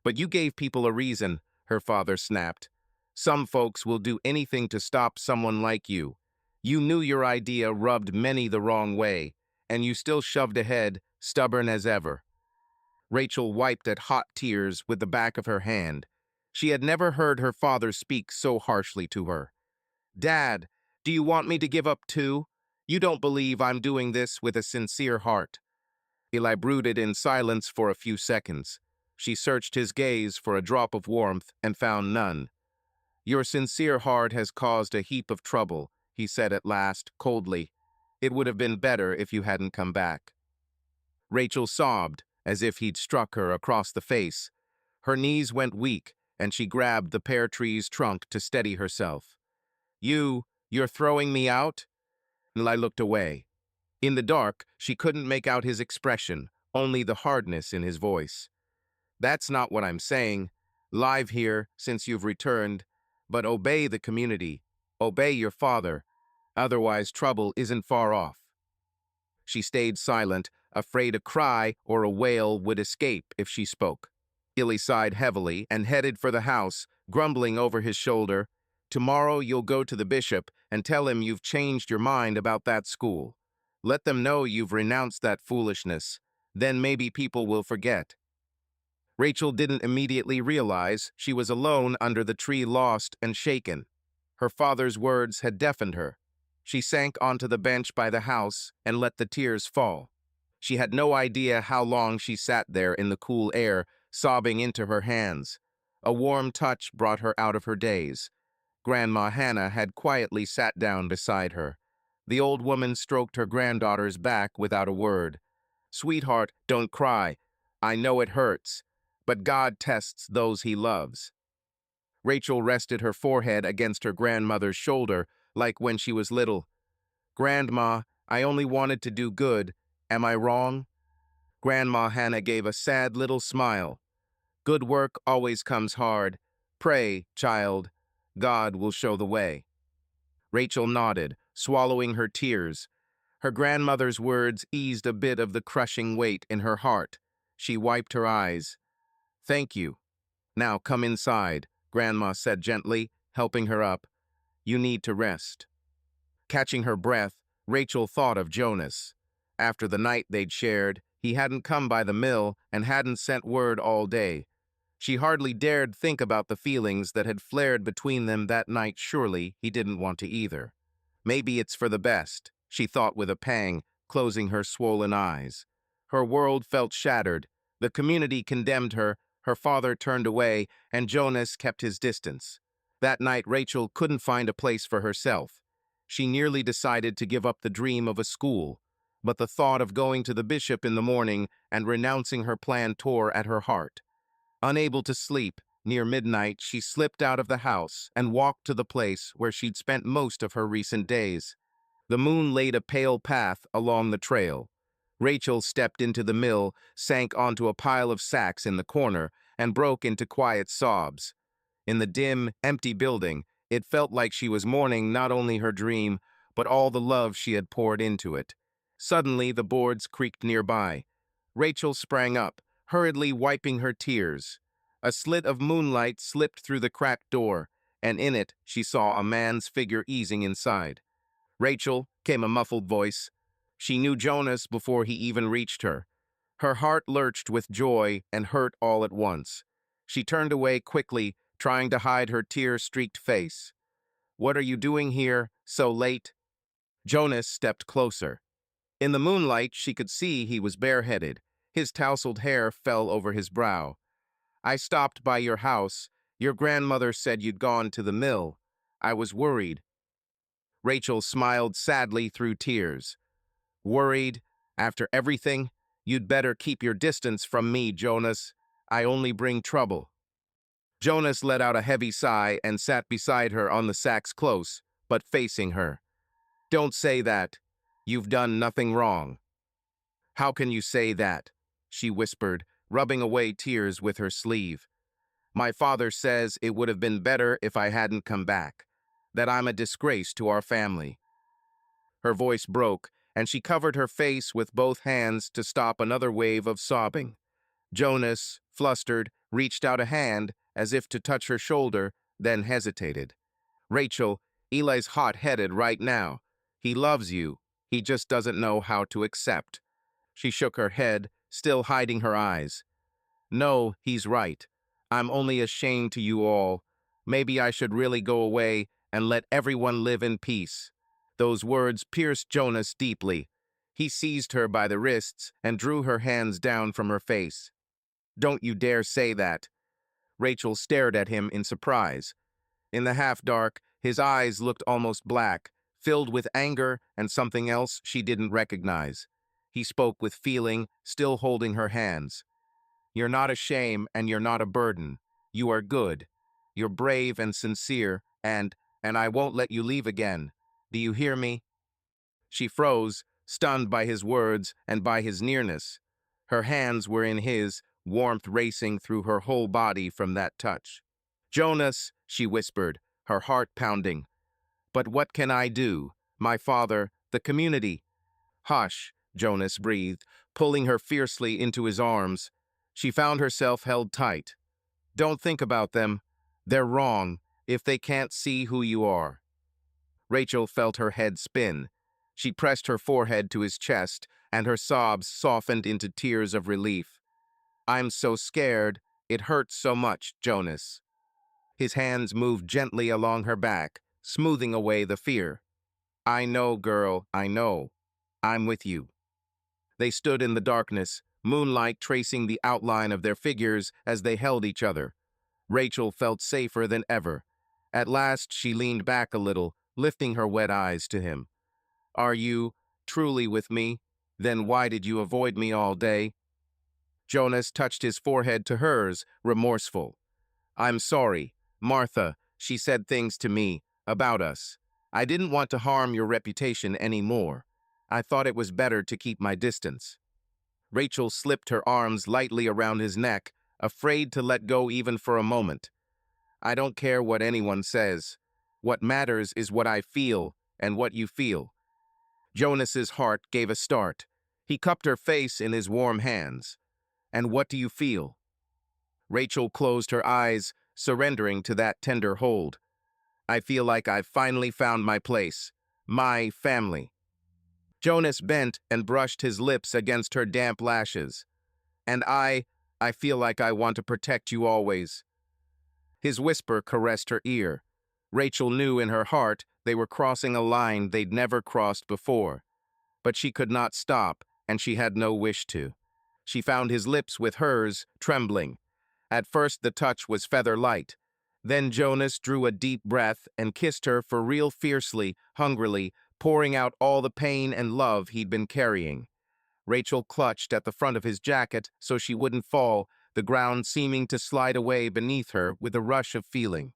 "But you gave people a reason," her father snapped. "Some folks will do anything to stop someone like you. You knew your idea rubbed many the wrong way, and you still shoved ahead stubborn as ever. Rachel wiped at hot tears with the back of her hand. She had never heard her father speak so harshly to her. "Dad, do you want me to give up too? You don't believe I'm doing this with a sincere heart." Eli brooded in silence for a few seconds. She searched his gaze for a drop of warmth and found none. "Your sincere heart has caused a heap of trouble," he said at last, coldly. "It would have been better if you hadn't come back." Rachel sobbed, as if he'd struck her across the face. Her knees went weak, and she grabbed the pear tree's trunk to steady herself. You're throwing me out?" Eli looked away. In the dark, she couldn't make out his expression, only the hardness in his voice. "That's not what I'm saying. Live here, since you've returned, but obey the community. Obey your father. Otherwise, trouble isn't far off." She stayed silent, afraid a cry or a wail would escape if she spoke. Illy sighed heavily and headed for the house, grumbling over his shoulder. "Tomorrow you'll go to the bishop and tell him you've changed your mind about that school. Let them know you've renounced that foolishness. Then maybe people will forget." Rachel didn't immediately realize she was alone under the tree, lost and shaken. Her father's words had deafened her. She sank onto the bench by the house and let the tears fall. She had no idea how long she sat there in the cool air, sobbing into her hands. A warm touch brought her out of her daze. Grandma Hannah had quietly sat down beside her. The old woman stroked her granddaughter's back without a word. "Sweetheart, don't cry. I know it hurts, but God tests those he loves." Rachel rested her forehead against her grandmother's shoulder, like when she was little. "Grandma, I only wanted to do good. Am I wrong?" Grandma Hannah gave a sad little smile. "Good work always comes hard. Pray, child. God will show the way." Rachel nodded, swallowing her tears. Her grandmother's words eased a bit of the crushing weight in her heart. She wiped her eyes. "Thank you. Now come inside," Grandma said gently, helping her up. "You need to rest." Catching her breath, Rachel thought of Jonas. After the night they'd shared, he hadn't come by the mill and hadn't sent word all day. She hardly dared think about the feelings that had flared between them that night. Surely he didn't want to either. Maybe it's for the best, she thought with a pang, closing her swollen eyes. Her world felt shattered. The community condemned her, her father turned away, and Jonas kept his distance. That night Rachel couldn't find a place for herself. She nearly decided to give up the dream of a school, but the thought of going to the bishop in the morning and renouncing her plan tore at her heart. Unable to sleep, near midnight she slipped out of the house and walked to the place where she'd spent most of her recent days. The moon laid a pale path along the trail. Rachel stepped into the mill, sank onto a pile of sacks in the corner, and broke into quiet sobs. In the dim, empty building, it felt like she was mourning not only her dream, but all the love she had poured into it. Suddenly, the boards creaked nearby. Rachel sprang up, hurriedly wiping her tears. A slit of moonlight slipped through the cracked door, and in it she saw a man's figure easing inside. "Rachel," came a muffled voice. She knew Jonas before he even reached her. Her heart lurched with joy and hurt all at once. She turned away quickly, trying to hide her tear-streaked face. "What are you doing here, so late?" Jonas stepped closer. In the moonlight, she could see he was bareheaded. His tousled hair fell over his brow. "I stopped by your house. Your grandmother said you'd gone to the mill. I was worried." Rachel smiled sadly through tears. "Worried? After everything? You'd better keep your distance from me, Jonas. I only bring trouble." Jonas let out a heavy sigh and sat beside her on the sacks, close, but facing her. "Don't say that. You've done nothing wrong." "How can you say that?" she whispered, rubbing away tears with her sleeve. "My father says it would have been better if I hadn't come back, that I'm a disgrace to our family." Her voice broke, and she covered her face with both hands to stop another wave of sobbing. Jonas, flustered, reached out a hand as if to touch her shoulder, then hesitated. "Rachel, Eli's hot-headed right now. He loves you. He just doesn't know how to accept." She shook her head, still hiding her eyes. No, he's right. I'm only ashamed to you all. Maybe I should really go away and let everyone live in peace. Those words pierced Jonas deeply. He seized her by the wrists and drew her hands down from her face. Don't you dare say that. Rachel stared at him in surprise. In the half-dark, his eyes looked almost black, filled with anger and something else she didn't recognize. He spoke with feeling, still holding her hands. You're not a shame and you're not a burden. You are good. You're brave and sincere, and I won't let you leave again. Do you hear me? She froze, stunned by his words and by his nearness. Her hands were in his, warmth racing through her whole body from that touch. Jonas, she whispered, her heart pounding. But what can I do? My father, the community. Hush, Jonas breathed, pulling her fiercely into his arms. She found herself held tight. Don't think about them. They're wrong if they can't see who you are. Rachel felt her head spin. She pressed her forehead to his chest, and her sobs softened into tears of relief. I'm so scared. It hurts so much, Jonas. His hands moved gently along her back, smoothing away the fear. I know, girl, I know. I'm with you. They stood in the darkness, moonlight tracing the outline of their figures as they held each other. Rachel felt safer than ever. At last she leaned back a little, lifting her wet eyes to him. Are you truly with me? Then why did you avoid me all day? Jonas touched his forehead to hers, remorseful. I'm sorry, Martha, she said things to me, about us. I didn't want to harm your reputation anymore. I thought it was better to keep my distance. Rachel slipped her arms lightly around his neck, afraid to let go even for a moment. I don't care what anyone says. What matters is what I feel and what you feel. Jonas's heart gave a start. He cupped her face in his warm hands. And what do you feel? Rachel closed her eyes, surrendering to that tender hold. I feel like I've finally found my place, my family. Jonas bent and brushed his lips against her damp lashes. And I feel like I want to protect you always. His whisper caressed her ear. Rachel knew in her heart they were crossing a line they'd never crossed before. But she could not stop, and she had no wish to. She found his lips with hers, trembling. At first the touch was feather light. Then Jonas drew a deep breath and kissed her for real fiercely, hungrily, pouring out all the pain and love he'd been carrying. Rachel clutched at the front of his jacket so she wouldn't fall, the ground seeming to slide away beneath her with a rush of feeling.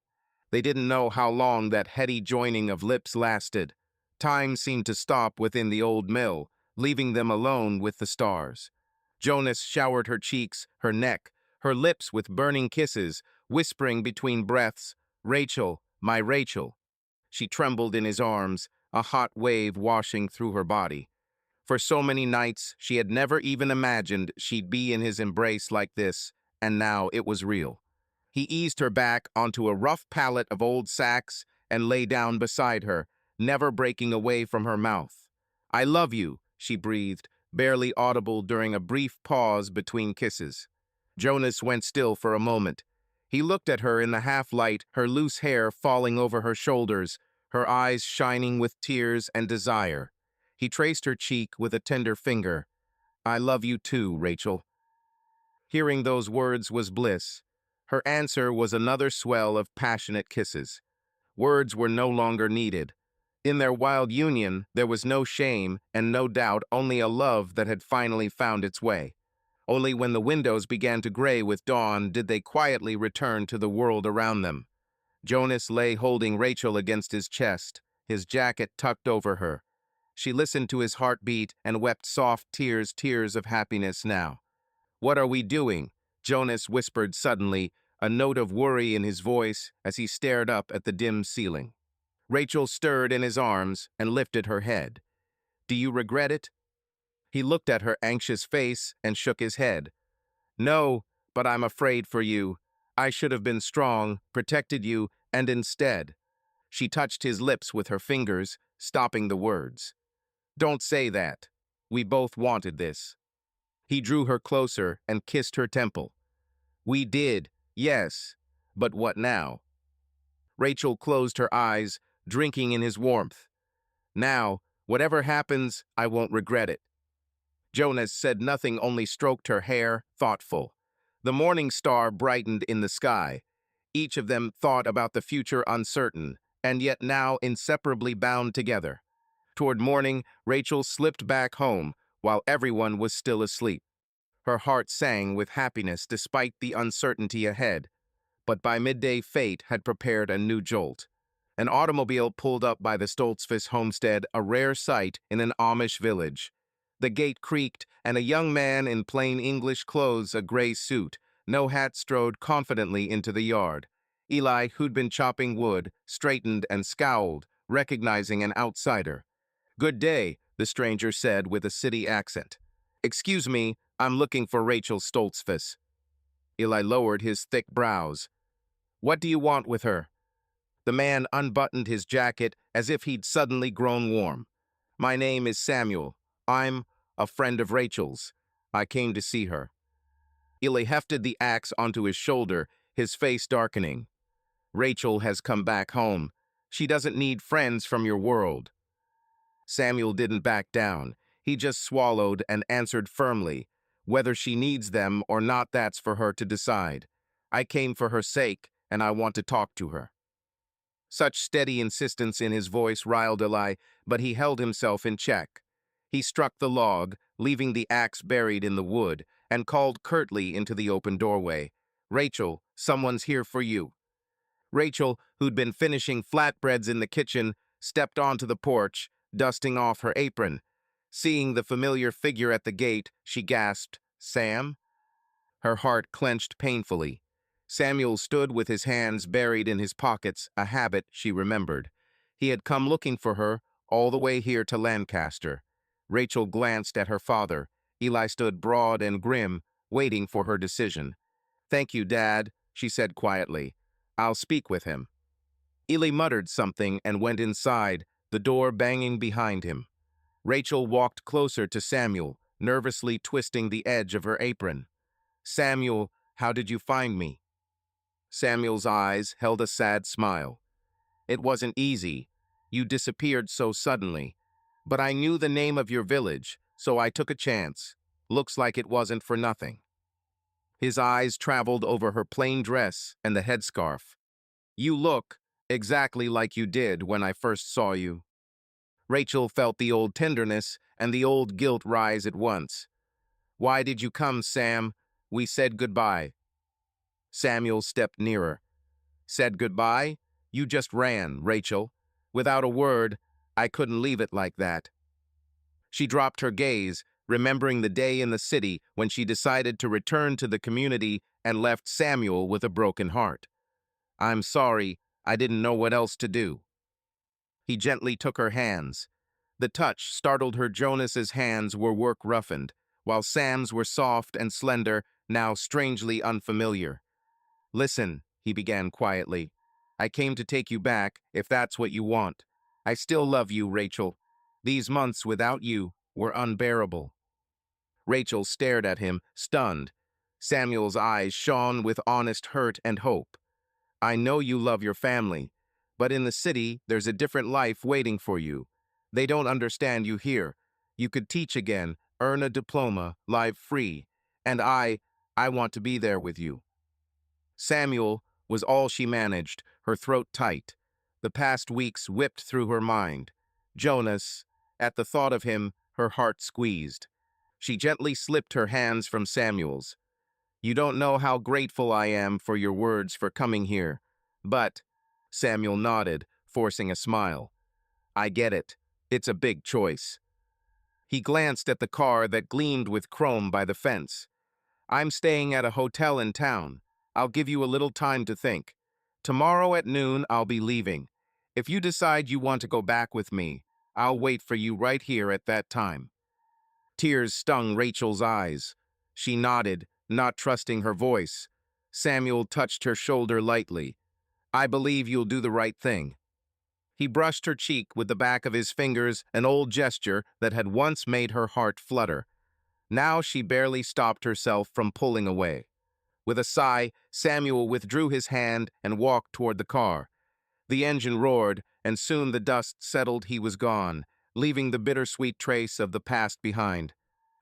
They didn't know how long that heady joining of lips lasted. Time seemed to stop within the old mill, leaving them alone with the stars. Jonas showered her cheeks, her neck, her lips with burning kisses, whispering between breaths, Rachel, my Rachel. She trembled in his arms, a hot wave washing through her body. For so many nights, she had never even imagined she'd be in his embrace like this, and now it was real. He eased her back onto a rough pallet of old sacks and lay down beside her, never breaking away from her mouth. I love you, she breathed, barely audible during a brief pause between kisses. Jonas went still for a moment. He looked at her in the half-light, her loose hair falling over her shoulders, her eyes shining with tears and desire. He traced her cheek with a tender finger. I love you too, Rachel. Hearing those words was bliss. Her answer was another swell of passionate kisses. Words were no longer needed. In their wild union, there was no shame and no doubt, only a love that had finally found its way. Only when the windows began to gray with dawn did they quietly return to the world around them. Jonas lay holding Rachel against his chest, his jacket tucked over her. She listened to his heartbeat and wept soft tears of happiness now. What are we doing? Jonas whispered suddenly, a note of worry in his voice as he stared up at the dim ceiling. Rachel stirred in his arms and lifted her head. Do you regret it? He looked at her anxious face and shook his head. No, but I'm afraid for you. I should have been strong, protected you, and instead. She touched his lips with her fingers, stopping the words. Don't say that. We both wanted this. He drew her closer and kissed her temple. We did, yes, but what now? Rachel closed her eyes, drinking in his warmth. Now, whatever happens, I won't regret it. Jonas said nothing, only stroked her hair, thoughtful. The morning star brightened in the sky. Each of them thought about the future uncertain, and yet now inseparably bound together. Toward morning, Rachel slipped back home, while everyone was still asleep. Her heart sang with happiness despite the uncertainty ahead. But by midday, fate had prepared a new jolt. An automobile pulled up by the Stoltzfus homestead, a rare sight in an Amish village. The gate creaked, and a young man in plain English clothes, a gray suit, no hat, strode confidently into the yard. Eli, who'd been chopping wood, straightened and scowled, recognizing an outsider. "Good day," the stranger said with a city accent. "Excuse me, I'm looking for Rachel Stoltzfus." Eli lowered his thick brows. "What do you want with her?" The man unbuttoned his jacket as if he'd suddenly grown warm. "My name is Samuel. I'm a friend of Rachel's. I came to see her." Eli hefted the axe onto his shoulder, his face darkening. "Rachel has come back home. She doesn't need friends from your world." Samuel didn't back down. He just swallowed and answered firmly, "Whether she needs them or not, that's for her to decide. I came for her sake, and I want to talk to her." Such steady insistence in his voice riled Eli, but he held himself in check. He struck the log, leaving the axe buried in the wood, and called curtly into the open doorway, "Rachel, someone's here for you." Rachel, who'd been finishing flatbreads in the kitchen, stepped onto the porch, dusting off her apron. Seeing the familiar figure at the gate, she gasped, "Sam?" Her heart clenched painfully. Samuel stood with his hands buried in his pockets, a habit she remembered. He had come looking for her, all the way here to Lancaster. Rachel glanced at her father. Eli stood broad and grim, waiting for her decision. "Thank you, Dad," she said quietly. "I'll speak with him." Eli muttered something and went inside, the door banging behind him. Rachel walked closer to Samuel, nervously twisting the edge of her apron. "Samuel, how did you find me?" Samuel's eyes held a sad smile. "It wasn't easy. You disappeared so suddenly. But I knew the name of your village, so I took a chance. Looks like it wasn't for nothing." His eyes traveled over her plain dress and the headscarf. "You look exactly like you did when I first saw you." Rachel felt the old tenderness and the old guilt rise at once. "Why did you come, Sam? We said goodbye." Samuel stepped nearer. "Said goodbye? You just ran, Rachel. Without a word, I couldn't leave it like that." She dropped her gaze, remembering the day in the city when she decided to return to the community and left Samuel with a broken heart. "I'm sorry, I didn't know what else to do." He gently took her hands. The touch startled her. Jonas's hands were work-roughened, while Sam's were soft and slender, now strangely unfamiliar. "Listen," he began quietly. "I came to take you back, if that's what you want. I still love you, Rachel. These months without you were unbearable." Rachel stared at him, stunned. Samuel's eyes shone with honest hurt and hope. "I know you love your family, but in the city, there's a different life waiting for you. They don't understand you here. You could teach again, earn a diploma, live free. And I want to be there with you." Samuel was all she managed, her throat tight. The past weeks whipped through her mind. Jonas, at the thought of him, her heart squeezed. She gently slipped her hands from Samuel's. "You don't know how grateful I am for your words, for coming here. But," Samuel nodded, forcing a smile, "I get it. It's a big choice." He glanced at the car that gleamed with chrome by the fence. "I'm staying at a hotel in town. I'll give you a little time to think. Tomorrow at noon, I'll be leaving. If you decide you want to go back with me, I'll wait for you right here at that time." Tears stung Rachel's eyes. She nodded, not trusting her voice. Samuel touched her shoulder lightly. "I believe you'll do the right thing." He brushed her cheek with the back of his fingers, an old gesture that had once made her heart flutter. Now she barely stopped herself from pulling away. With a sigh, Samuel withdrew his hand and walked toward the car. The engine roared, and soon the dust settled. He was gone, leaving the bittersweet trace of the past behind.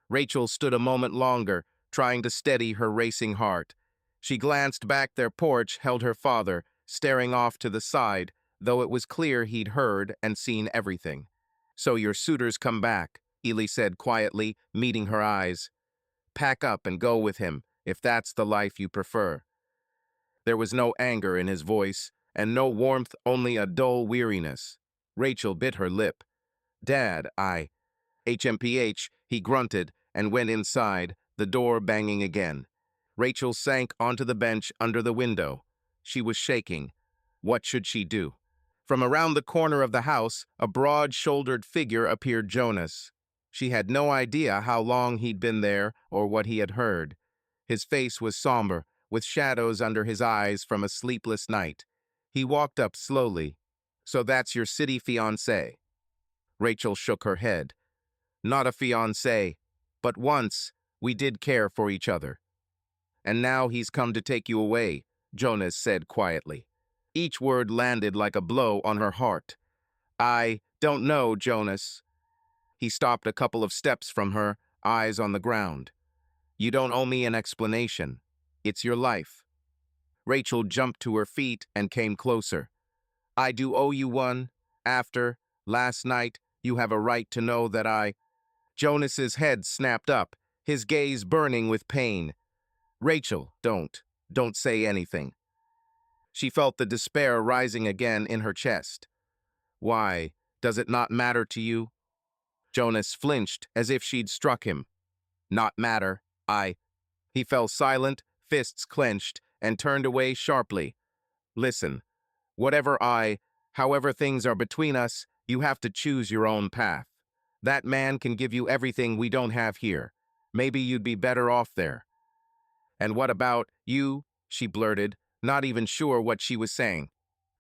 Rachel stood a moment longer, trying to steady her racing heart. She glanced back their porch, held her father, staring off to the side, though it was clear he'd heard and seen everything. "So your suitor's come back," Ely said quietly, meeting her eyes. "Pack up and go with him, if that's the life you prefer." There was no anger in his voice, and no warmth, only a dull weariness. Rachel bit her lip. "Dad, HMPH, he grunted and went inside, the door banging again. Rachel sank onto the bench under the window. She was shaking. What should she do? From around the corner of the house, a broad-shouldered figure appeared. Jonas. She had no idea how long he'd been there or what he had heard. His face was somber, with shadows under his eyes from a sleepless night. He walked up slowly. "So that's your city fiancé?" Rachel shook her head. "Not a fiancé, but once we did care for each other." "And now he's come to take you away," Jonas said quietly. Each word landed like a blow on her heart. "I don't know, Jonas." He stopped a couple of steps from her, eyes on the ground. "You don't owe me an explanation. It's your life." Rachel jumped to her feet and came closer. "I do owe you one. After last night, you have a right to know that I—" Jonas's head snapped up, his gaze burning with pain. "Rachel, don't say anything." She felt the despair rising again in her chest. "Why, does it not matter to you?" Jonas flinched as if she'd struck him. "Not matter, He fell silent, fists clenched, and turned away sharply. "Listen, however things are between us, you have to choose your own path. That man can give you everything we don't have here. Maybe you'd be better off there." "And what about you?" she blurted, not even sure what she was saying.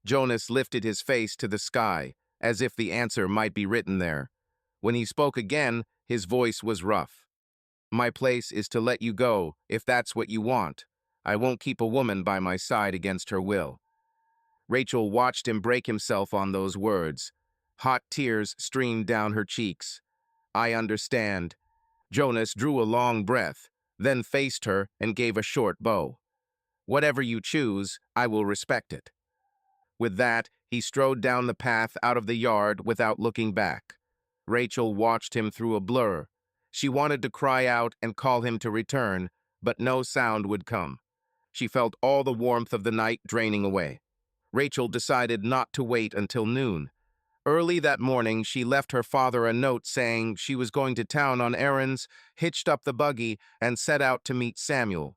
Jonas lifted his face to the sky, as if the answer might be written there. When he spoke again, his voice was rough. "My place is to let you go, if that's what you want. I won't keep a woman by my side against her will." Rachel watched him break himself on those words. Hot tears streamed down her cheeks. "I understand." Jonas drew a long breath, then faced her and gave a short bow. "Whatever you choose, I will respect it." With that, he strode down the path out of the yard without looking back. Rachel watched him through a blur. She wanted to cry out and call him to return, but no sound would come. She felt all the warmth of the night draining away. Rachel decided not to wait until noon. Early that morning, she left her father a note saying she was going to town on errands, hitched up the buggy, and set out to meet Samuel.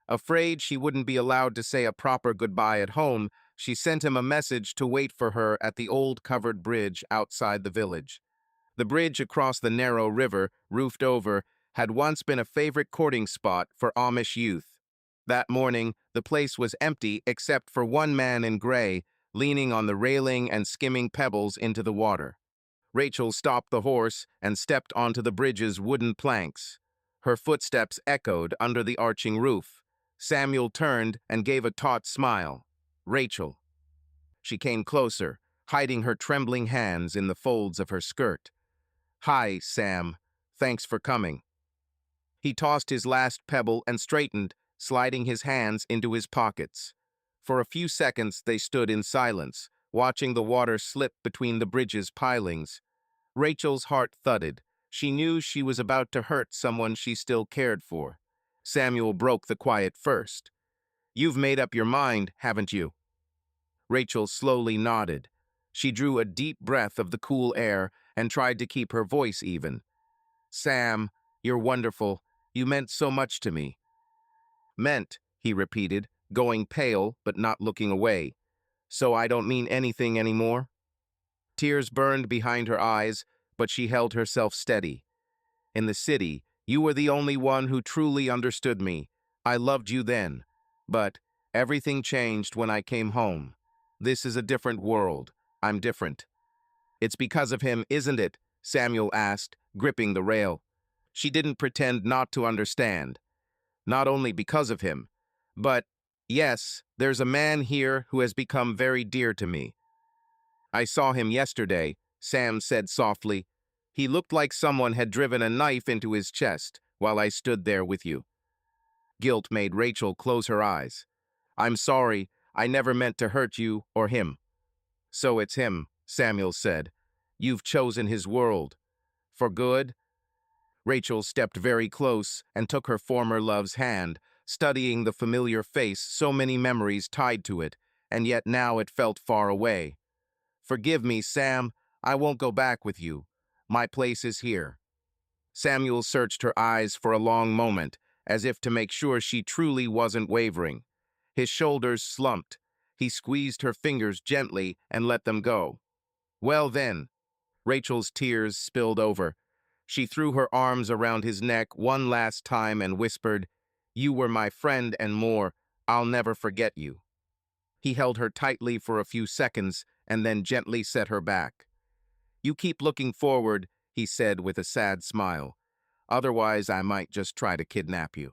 Afraid she wouldn't be allowed to say a proper goodbye at home, she sent him a message to wait for her at the old covered bridge outside the village. The bridge across the narrow river, roofed over, had once been a favorite courting spot for Amish youth. That morning, the place was empty except for one man in gray, leaning on the railing and skimming pebbles into the water. Rachel stopped the horse and stepped onto the bridge's wooden planks. Her footsteps echoed under the arching roof. Samuel turned and gave a taut smile. "Rachel." She came closer, hiding her trembling hands in the folds of her skirt. "Hi, Sam. Thanks for coming." He tossed his last pebble and straightened, sliding his hands into his pockets. For a few seconds they stood in silence, watching the water slip between the bridge's pilings. Rachel's heart thudded. She knew she was about to hurt someone she still cared for. Samuel broke the quiet first. "You've made up your mind, haven't you?" Rachel slowly nodded. She drew a deep breath of the cool air and tried to keep her voice even. "Sam, you're wonderful. You meant so much to me." "Meant," he repeated, going pale but not looking away. "So I don't mean anything anymore?" Tears burned behind her eyes, but she held herself steady. "In the city, you were the only one who truly understood me. I loved you then. But everything changed when I came home. This is a different world. I'm different." "It's because of him, isn't it?" Samuel asked, gripping the rail. She didn't pretend not to understand, not only because of him, but, yes, there's a man here who has become very dear to me. I saw him yesterday, Sam said softly. He looked like someone had driven a knife into his chest while I stood there with you. Guilt made Rachel close her eyes. I'm sorry, I never meant to hurt you or him. So it's him, Samuel said. You've chosen his world. For good? Rachel stepped very close and took her former love's hand, studying the familiar face, so many memories tied to it, and yet now it felt far away. Forgive me, Sam, I won't go back with you. My place is here. Samuel searched her eyes for a long moment, as if to make sure she truly wasn't wavering. His shoulders slumped. He squeezed her fingers gently and let them go. Well then, Rachel's tears spilled over. She threw her arms around his neck one last time and whispered, You were my friend and more. I'll never forget you. He held her tightly for a few seconds and then gently set her back. You keep looking forward, he said with a sad smile. Otherwise, I might just try to kidnap you.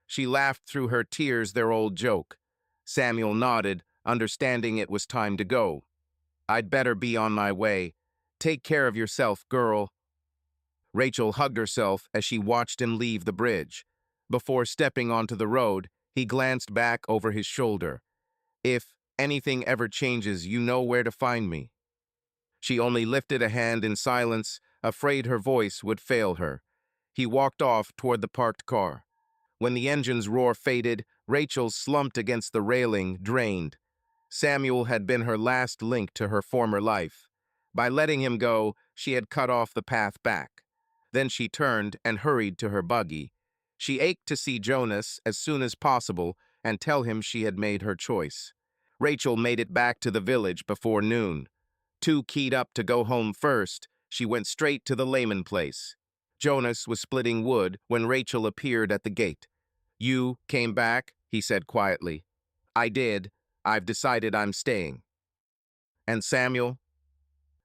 She laughed through her tears, their old joke. Samuel nodded, understanding it was time to go. I'd better be on my way. Take care of yourself, girl. Rachel hugged herself as she watched him leave the bridge. Before stepping onto the road, he glanced back over his shoulder. If anything ever changes, you know where to find me. She only lifted a hand in silence, afraid her voice would fail her. He walked off toward the parked car. When the engine's roar faded, Rachel slumped against the railing, drained. Samuel had been her last link to her former life. By letting him go, she had cut off the path back. Then she turned and hurried to her buggy. She ached to see Jonas as soon as possible and tell him she had made her choice. Rachel made it back to the village before noon. Too keyed up to go home first, she went straight to the layman place. Jonas was splitting wood when Rachel appeared at the gate. You came back, he said quietly. I did. I've decided I'm staying. And Samuel?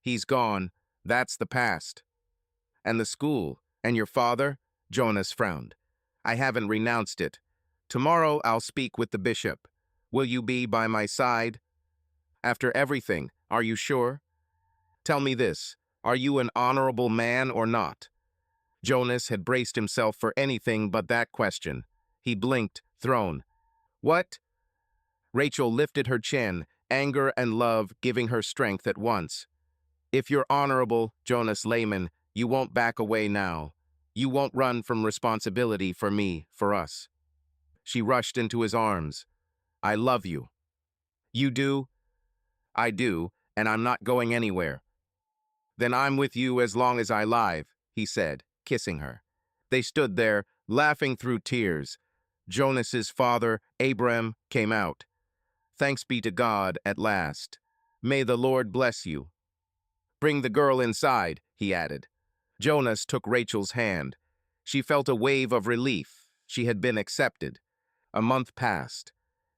He's gone. That's the past. And the school? And your father? Jonas frowned. I haven't renounced it. Tomorrow I'll speak with the bishop. Will you be by my side? After everything, are you sure? Tell me this, are you an honorable man or not? Jonas had braced himself for anything but that question. He blinked, thrown. What? Rachel lifted her chin, anger and love giving her strength at once. If you're honorable, Jonas Layman, you won't back away now. You won't run from responsibility for me, for us. She rushed into his arms. I love you. You do? I do, and I'm not going anywhere. Then I'm with you as long as I live, he said, kissing her. They stood there, laughing through tears. Jonas's father, Abram, came out. Thanks be to God at last. May the Lord bless you. Bring the girl inside, he added. Jonas took Rachel's hand. She felt a wave of relief. She had been accepted. A month passed.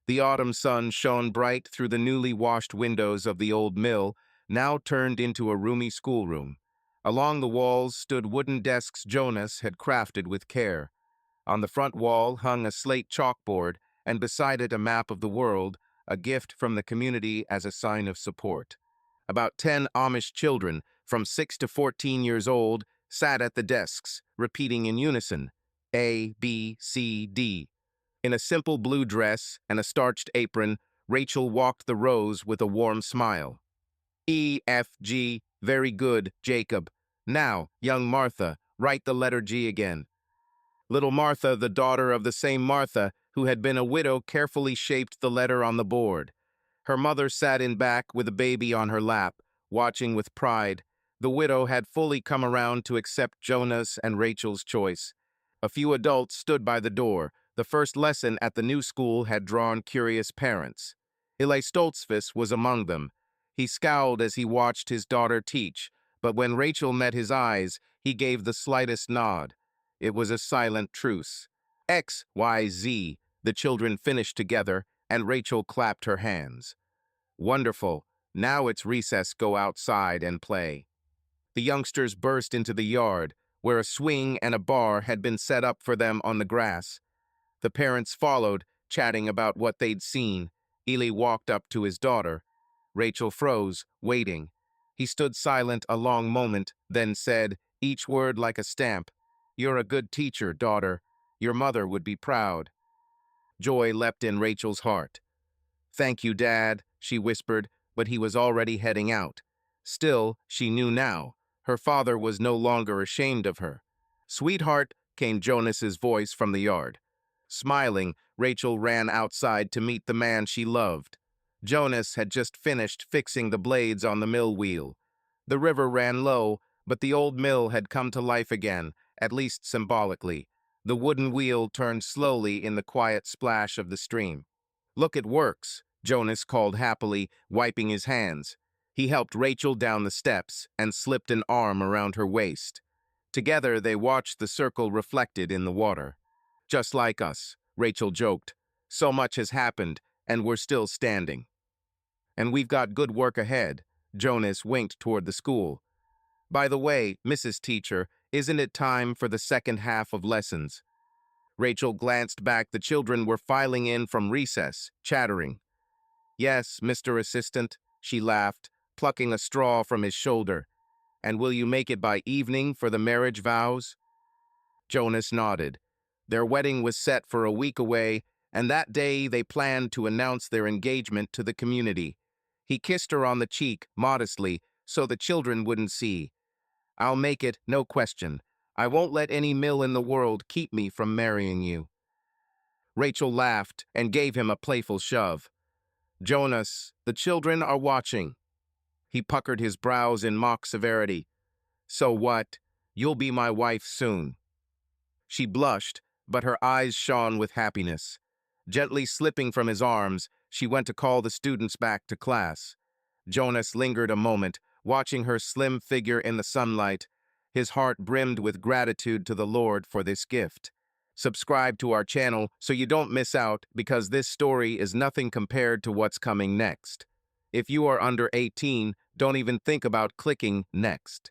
The autumn sun shone bright through the newly washed windows of the old mill, now turned into a roomy schoolroom. Along the walls stood wooden desks Jonas had crafted with care. On the front wall hung a slate chalkboard, and beside it a map of the world, a gift from the community as a sign of support. About 10 Amish children, from 6 to 14 years old, sat at the desks, repeating in unison, A, B, C, D. In a simple blue dress and a starched apron, Rachel walked the rows with a warm smile. E, F, G, very good, Jacob. Now, young Martha, write the letter G again. Little Martha, the daughter of the same Martha, who had been a widow, carefully shaped the letter on the board. Her mother sat in back with a baby on her lap, watching with pride. The widow had fully come around to accept Jonas and Rachel's choice. A few adults stood by the door. The first lesson at the new school had drawn curious parents. Eli Stoltzfus was among them. He scowled as he watched his daughter teach, but when Rachel met his eyes, he gave the slightest nod. It was a silent truce. X, Y, Z, the children finished together, and Rachel clapped her hands. Wonderful. Now it's recess, go outside and play. The youngsters burst into the yard. where a swing and a bar had been set up for them on the grass. The parents followed, chatting about what they'd seen. Ely walked up to his daughter. Rachel froze, waiting. He stood silent a long moment, then said, each word like a stamp, "You're a good teacher, daughter. Your mother would be proud." Joy leapt in Rachel's heart. "Thank you, Dad," she whispered, but he was already heading out. Still, she knew now. Her father was no longer ashamed of her. "Sweetheart," came Jonas's voice from the yard. Smiling, Rachel ran outside to meet the man she loved. Jonas had just finished fixing the blades on the mill wheel. The river ran low, but the old mill had come to life again, at least symbolically. The wooden wheel turned slowly in the quiet splash of the stream. "Look, it works," Jonas called happily, wiping his hands. He helped Rachel down the steps and slipped an arm around her waist. Together they watched the circle reflected in the water. "Just like us," Rachel joked. "So much has happened, and we're still standing." "And we've got good work ahead," Jonas winked toward the school. "By the way, Mrs. Teacher, isn't it time for the second half of lessons?" Rachel glanced back. The children were filing in from recess, chattering. "Yes, Mr. Assistant," she laughed, plucking a straw from his shoulder. "And will you make it by evening for the marriage vows?" Jonas nodded. Their wedding was set for a week away, and that day they planned to announce their engagement to the community. He kissed her on the cheek, modestly, so the children wouldn't see. "I'll make it, no question. I won't let any mill in the world keep me from marrying you." Rachel laughed and gave him a playful shove. "Jonas, the children are watching." He puckered his brows in mock severity. "So what? You'll be my wife soon." She blushed, but her eyes shone with happiness. Gently slipping from his arms, she went to call the students back to class. Jonas lingered a moment, watching her slim figure in the sunlight. His heart brimmed with gratitude to the Lord for this gift. Subscribe to our channel so you don't miss out, because this story is nothing compared to what's coming next. If you are under 18, don't even think about clicking next.